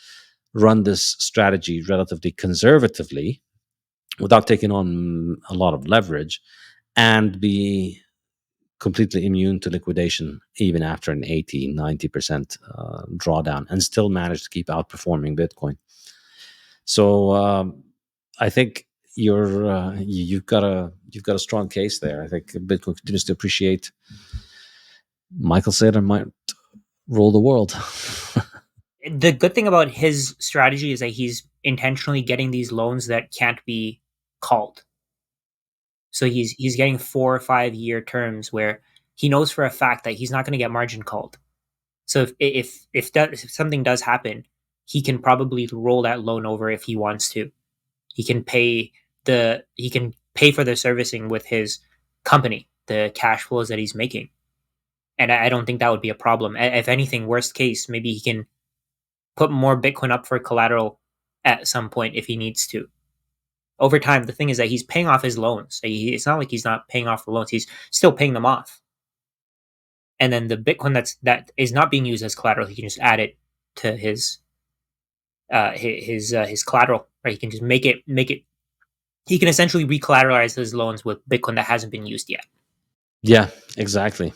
run this strategy relatively conservatively without taking on a lot of leverage and be completely immune to liquidation even after an 80-90% drawdown, and still manage to keep outperforming Bitcoin. So I think you've got a strong case there. I think Bitcoin continues to appreciate. Michael Saylor might rule the world. The good thing about his strategy is that he's intentionally getting these loans that can't be called. So he's getting 4 or 5 year terms where he knows for a fact that he's not going to get margin called. So if something does happen, he can probably roll that loan over if he wants to. He can pay for the servicing with his company, the cash flows that he's making. And I don't think that would be a problem. If anything, worst case, maybe he can put more Bitcoin up for collateral at some point if he needs to. Over time, the thing is that he's paying off his loans. It's not like he's not paying off the loans. He's still paying them off. And then the Bitcoin that is not being used as collateral, he can just add it to his collateral, right? He can just make it. He can essentially recollateralize his loans with Bitcoin that hasn't been used yet. Yeah, exactly.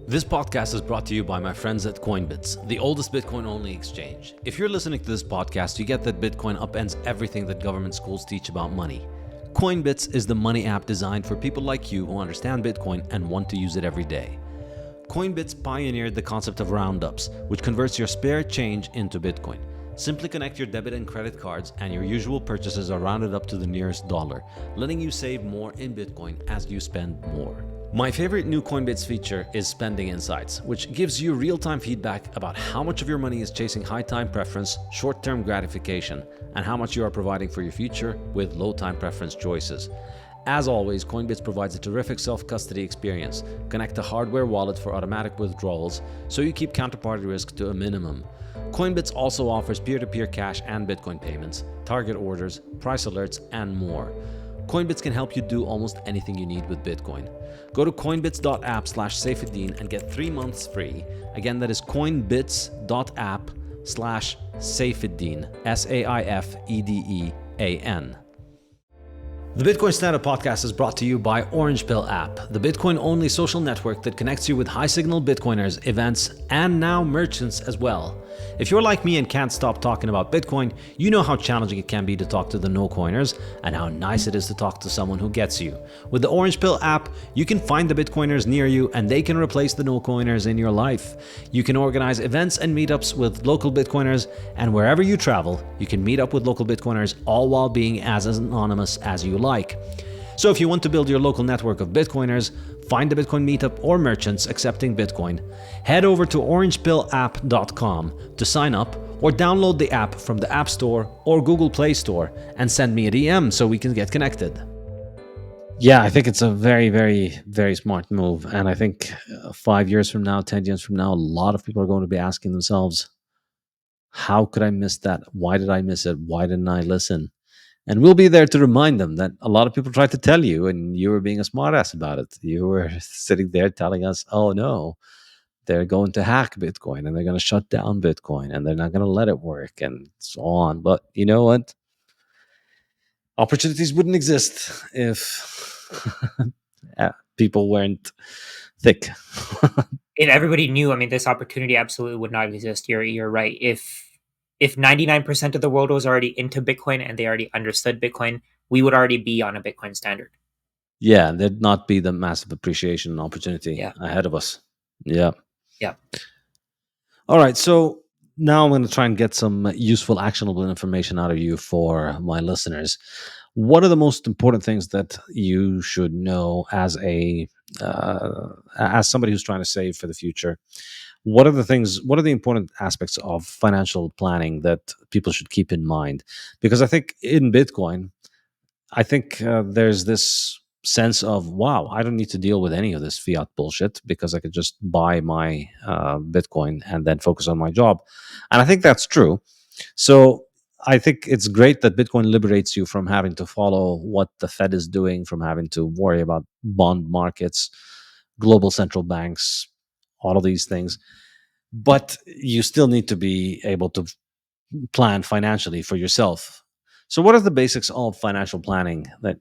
This podcast is brought to you by my friends at Coinbits, the oldest Bitcoin-only exchange. If you're listening to this podcast, you get that Bitcoin upends everything that government schools teach about money. Coinbits is the money app designed for people like you who understand Bitcoin and want to use it every day. Coinbits pioneered the concept of roundups, which converts your spare change into Bitcoin. Simply connect your debit and credit cards, and your usual purchases are rounded up to the nearest dollar, letting you save more in Bitcoin as you spend more. My favorite new Coinbits feature is Spending Insights, which gives you real-time feedback about how much of your money is chasing high-time preference, short-term gratification, and how much you are providing for your future with low-time preference choices. As always, Coinbits provides a terrific self-custody experience. Connect a hardware wallet for automatic withdrawals, so you keep counterparty risk to a minimum. Coinbits also offers peer-to-peer cash and Bitcoin payments, target orders, price alerts, and more. Coinbits can help you do almost anything you need with Bitcoin. Go to coinbits.app/Saifedean and get 3 months free. Again, that is coinbits.app/Saifedean, Saifedean. The Bitcoin Standard podcast is brought to you by Orange Pill app, the Bitcoin-only social network that connects you with high-signal Bitcoiners, events, and now merchants as well. If you're like me and can't stop talking about Bitcoin, you know how challenging it can be to talk to the no-coiners and how nice it is to talk to someone who gets you. With the Orange Pill app, you can find the Bitcoiners near you and they can replace the no-coiners in your life. You can organize events and meetups with local Bitcoiners, and wherever you travel, you can meet up with local Bitcoiners, all while being as anonymous as you like. So if you want to build your local network of Bitcoiners, find a Bitcoin meetup or merchants accepting Bitcoin, head over to orangepillapp.com to sign up, or download the app from the App Store or Google Play Store and send me a DM so we can get connected. Yeah, I think it's a very, very, very smart move. And I think 5 years from now, 10 years from now, a lot of people are going to be asking themselves, how could I miss that? Why did I miss it? Why didn't I listen? And we'll be there to remind them that a lot of people tried to tell you and you were being a smartass about it. You were sitting there telling us, oh no, they're going to hack Bitcoin and they're going to shut down Bitcoin and they're not going to let it work and so on. But you know what? Opportunities wouldn't exist if people weren't thick. If everybody knew, I mean, this opportunity absolutely would not exist. You're right. If 99% of the world was already into Bitcoin and they already understood Bitcoin, we would already be on a Bitcoin standard. Yeah, there'd not be the massive appreciation and opportunity ahead of us. Yeah. Yeah. All right. So now I'm going to try and get some useful, actionable information out of you for my listeners. What are the most important things that you should know as somebody who's trying to save for the future? What are the important aspects of financial planning that people should keep in mind? Because I think in Bitcoin, there's this sense of, wow, I don't need to deal with any of this fiat bullshit because I could just buy my Bitcoin and then focus on my job. And I think that's true. So I think it's great that Bitcoin liberates you from having to follow what the Fed is doing, from having to worry about bond markets, global central banks, all of these things. But you still need to be able to plan financially for yourself. So, what are the basics of financial planning that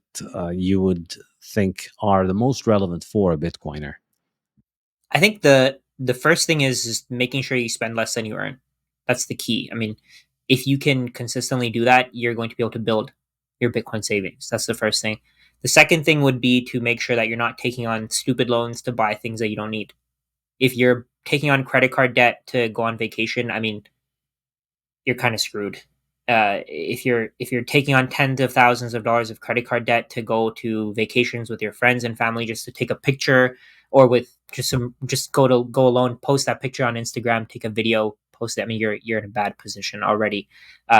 you would think are the most relevant for a Bitcoiner? I think the first thing is making sure you spend less than you earn. That's the key. I mean, if you can consistently do that, you're going to be able to build your Bitcoin savings. That's the first thing. The second thing would be to make sure that you're not taking on stupid loans to buy things that you don't need. If you're taking on credit card debt to go on vacation, I mean, you're kind of screwed. If you're taking on tens of thousands of dollars of credit card debt to go to vacations with your friends and family just to take a picture, or with just go alone, post that picture on Instagram, take a video, post it. I mean, you're in a bad position already.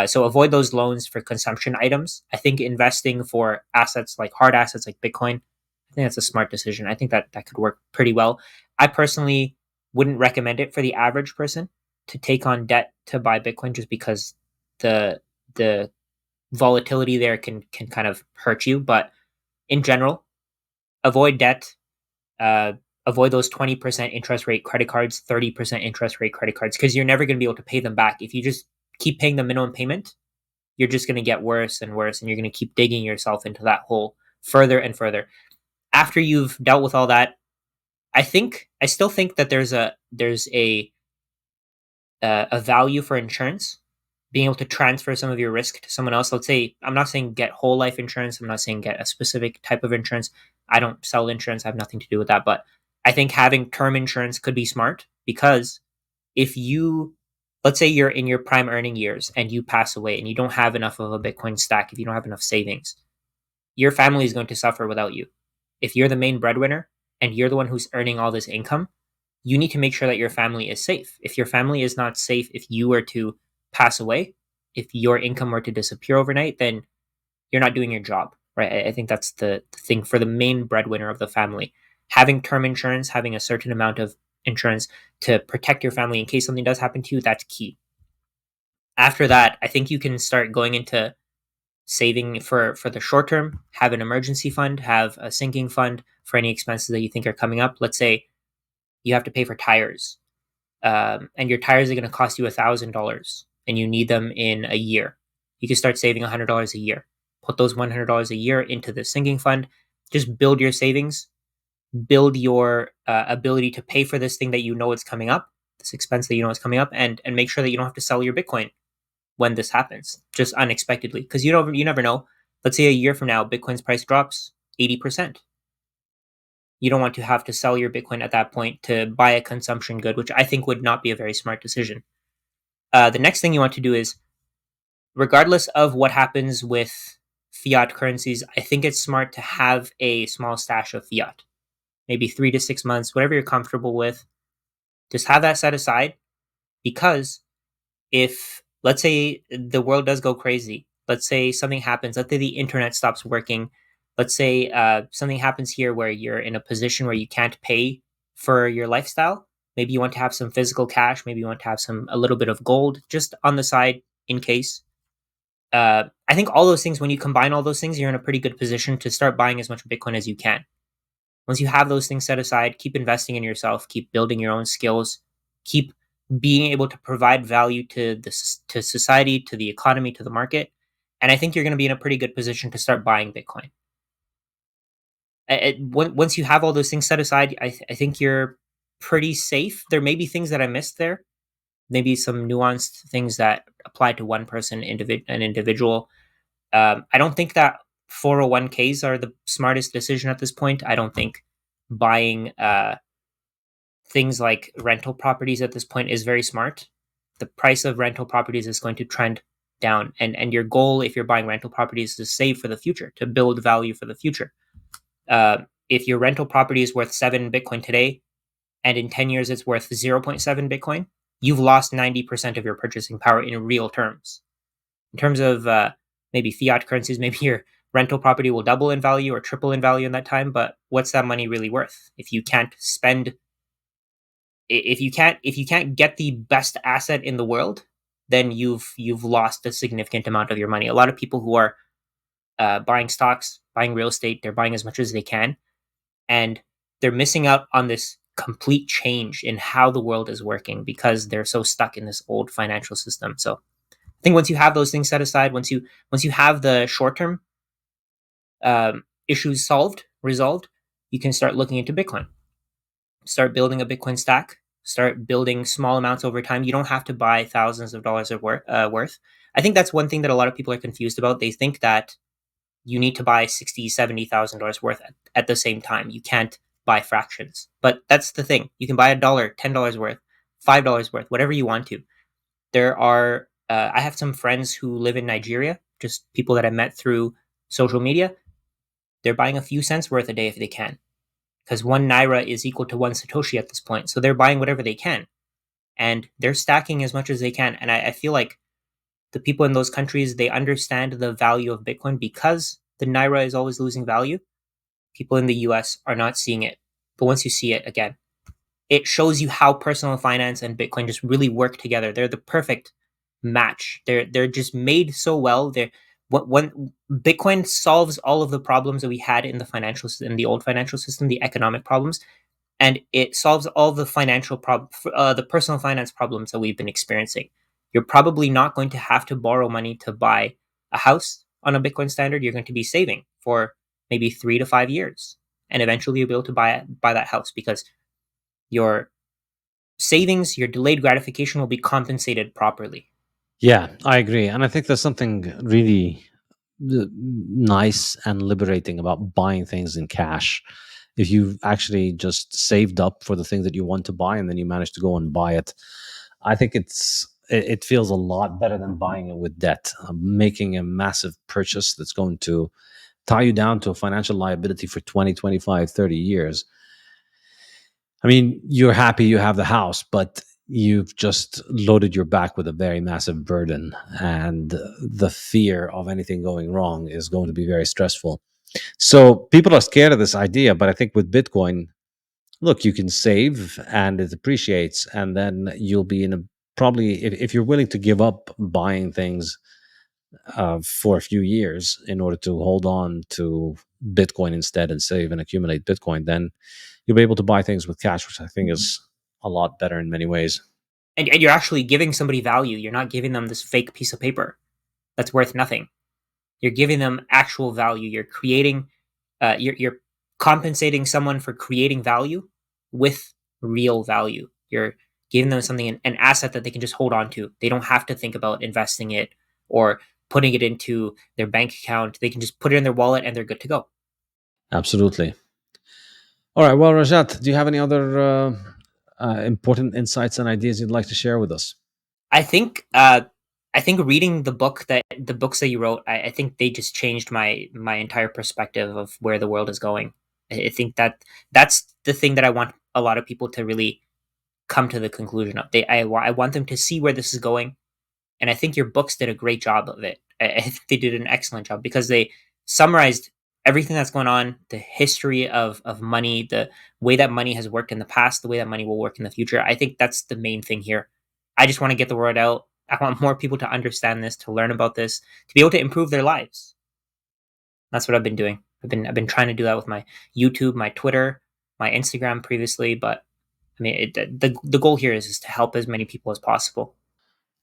So avoid those loans for consumption items. I think investing for assets like hard assets like Bitcoin, I think that's a smart decision. I think that could work pretty well. I personally wouldn't recommend it for the average person to take on debt to buy Bitcoin, just because the the volatility there can kind of hurt you. But in general, avoid debt. Uh, Avoid those 20% interest rate credit cards, 30% interest rate credit cards, because you're never going to be able to pay them back. If you just keep paying the minimum payment, you're just going to get worse and worse, and you're going to keep digging yourself into that hole further and further. After you've dealt with all that, I still think that there's a value for insurance, being able to transfer some of your risk to someone else. Let's say, I'm not saying get whole life insurance. I'm not saying get a specific type of insurance. I don't sell insurance. I have nothing to do with that. But I think having term insurance could be smart, because if you, let's say you're in your prime earning years and you pass away and you don't have enough of a Bitcoin stack, if you don't have enough savings, your family is going to suffer without you. If you're the main breadwinner and you're the one who's earning all this income, you need to make sure that your family is safe. If your family is not safe, if you were to pass away, if your income were to disappear overnight, then you're not doing your job, right? I think that's the thing for the main breadwinner of the family. Having term insurance, having a certain amount of insurance to protect your family in case something does happen to you, that's key. After that, I think you can start going into saving for the short term. Have an emergency fund, have a sinking fund for any expenses that you think are coming up. Let's say you have to pay for tires, and your tires are going to cost you $1,000, and you need them in a year. You can start saving $100 a year. Put those $100 a year into the sinking fund. Just build your savings, build your ability to pay for this thing that you know is coming up, this expense that you know is coming up, and make sure that you don't have to sell your Bitcoin when this happens, just unexpectedly, because you never know. Let's say a year from now, Bitcoin's price drops 80%. You don't want to have to sell your Bitcoin at that point to buy a consumption good, which I think would not be a very smart decision. The next thing you want to do is, regardless of what happens with fiat currencies, I think it's smart to have a small stash of fiat, maybe 3 to 6 months, whatever you're comfortable with. Just have that set aside, because if, let's say, the world does go crazy, let's say something happens, let's say the internet stops working, let's say something happens here where you're in a position where you can't pay for your lifestyle, maybe you want to have some physical cash, maybe you want to have a little bit of gold just on the side in case. I think all those things, when you combine all those things, you're in a pretty good position to start buying as much Bitcoin as you can. Once you have those things set aside, keep investing in yourself, keep building your own skills, keep being able to provide value to society, to the economy, to the market, and I think you're going to be in a pretty good position to start buying Bitcoin. Once you have all those things set aside, I think you're pretty safe. There may be things that I missed there, maybe some nuanced things that apply to one person, an individual. I don't think that 401ks are the smartest decision at this point. I don't think buying things like rental properties at this point is very smart. The price of rental properties is going to trend down, and your goal, if you're buying rental properties, is to save for the future, to build value for the future. If your rental property is worth 7 Bitcoin today, and in 10 years it's worth 0.7 Bitcoin, you've lost 90% of your purchasing power in real terms. In terms of maybe fiat currencies, maybe you're rental property will double in value or triple in value in that time, but what's that money really worth if you can't spend if you can't get the best asset in the world, then you've lost a significant amount of your money. A lot of people who are buying stocks, buying real estate, they're buying as much as they can, and they're missing out on this complete change in how the world is working because they're so stuck in this old financial system. So I think once you have those things set aside, once you have the short term issues resolved, you can start looking into Bitcoin. Start building a Bitcoin stack. Start building small amounts over time. You don't have to buy thousands of dollars of worth. I think that's one thing that a lot of people are confused about. They think that you need to buy $60,000, $70,000 worth at the same time. You can't buy fractions. But that's the thing. You can buy $1, $10 worth, $5 worth, whatever you want to. There are, I have some friends who live in Nigeria, just people that I met through social media. They're buying a few cents worth a day if they can, because 1 naira is equal to 1 Satoshi at this point. So they're buying whatever they can, and they're stacking as much as they can. And I feel like the people in those countries, they understand the value of Bitcoin because the naira is always losing value. People in the US are not seeing it. But once you see it, again, it shows you how personal finance and Bitcoin just really work together. They're the perfect match. They're just made so well. They're when Bitcoin solves all of the problems that we had in the old financial system, the economic problems, and it solves all the the personal finance problems that we've been experiencing. You're probably not going to have to borrow money to buy a house on a Bitcoin standard. You're going to be saving for maybe 3 to 5 years, and eventually you'll be able to buy that house because your savings, your delayed gratification will be compensated properly. Yeah, I agree. And I think there's something really nice and liberating about buying things in cash. If you've actually just saved up for the thing that you want to buy and then you manage to go and buy it, I think it feels a lot better than buying it with debt. Making a massive purchase that's going to tie you down to a financial liability for 20, 25, 30 years. I mean, you're happy you have the house, but you've just loaded your back with a very massive burden, and the fear of anything going wrong is going to be very stressful. So people are scared of this idea, but I think with Bitcoin, look, you can save and it appreciates, and then you'll be in a probably if you're willing to give up buying things for a few years in order to hold on to Bitcoin instead and save and accumulate Bitcoin, then you'll be able to buy things with cash, which I think is a lot better in many ways. And you're actually giving somebody value. You're not giving them this fake piece of paper that's worth nothing. You're giving them actual value. You're creating, you're compensating someone for creating value with real value. You're giving them something, an asset that they can just hold on to. They don't have to think about investing it or putting it into their bank account. They can just put it in their wallet and they're good to go. Absolutely. All right. Well, Rajat, do you have any other important insights and ideas you'd like to share with us? I think reading the books that you wrote, I think they just changed my entire perspective of where the world is going. I think that's the thing that I want a lot of people to really come to the conclusion of. I want them to see where this is going, and I think your books did a great job of it. I think they did an excellent job because they summarized everything that's going on, the history of money, the way that money has worked in the past, the way that money will work in the future. I think that's the main thing here. I just want to get the word out. I want more people to understand this, to learn about this, to be able to improve their lives. That's what I've been doing. I've been trying to do that with my YouTube, my Twitter, my Instagram previously, but I mean, the goal here is to help as many people as possible.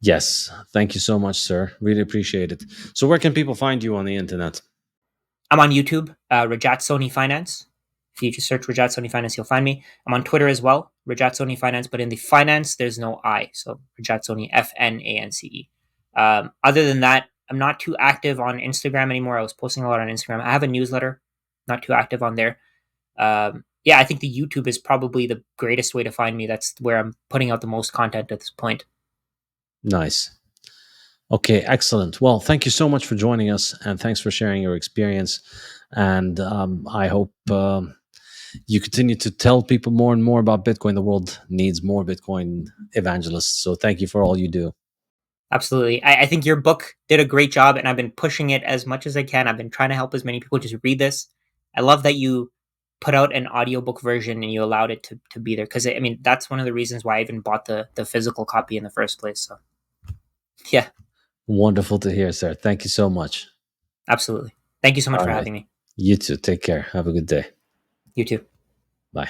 Yes. Thank you so much, sir. Really appreciate it. So where can people find you on the internet? I'm on YouTube, Rajat Soni Finance. If you just search Rajat Soni Finance, you'll find me. I'm on Twitter as well, Rajat Soni Finance, but in the finance, there's no I. So Rajat Soni, FNANCE. Other than that, I'm not too active on Instagram anymore. I was posting a lot on Instagram. I have a newsletter, not too active on there. Yeah, I think the YouTube is probably the greatest way to find me. That's where I'm putting out the most content at this point. Nice. Okay, excellent. Well, thank you so much for joining us, and thanks for sharing your experience. And I hope you continue to tell people more and more about Bitcoin. The world needs more Bitcoin evangelists. So thank you for all you do. Absolutely. I think your book did a great job, and I've been pushing it as much as I can. I've been trying to help as many people just read this. I love that you put out an audiobook version and you allowed it to be there, because I mean that's one of the reasons why I even bought the physical copy in the first place. So yeah, Wonderful to hear, sir. Thank you so much. absolutely. Thank you so much All for right. having me. You too. Take care. Have a good day. You too. Bye.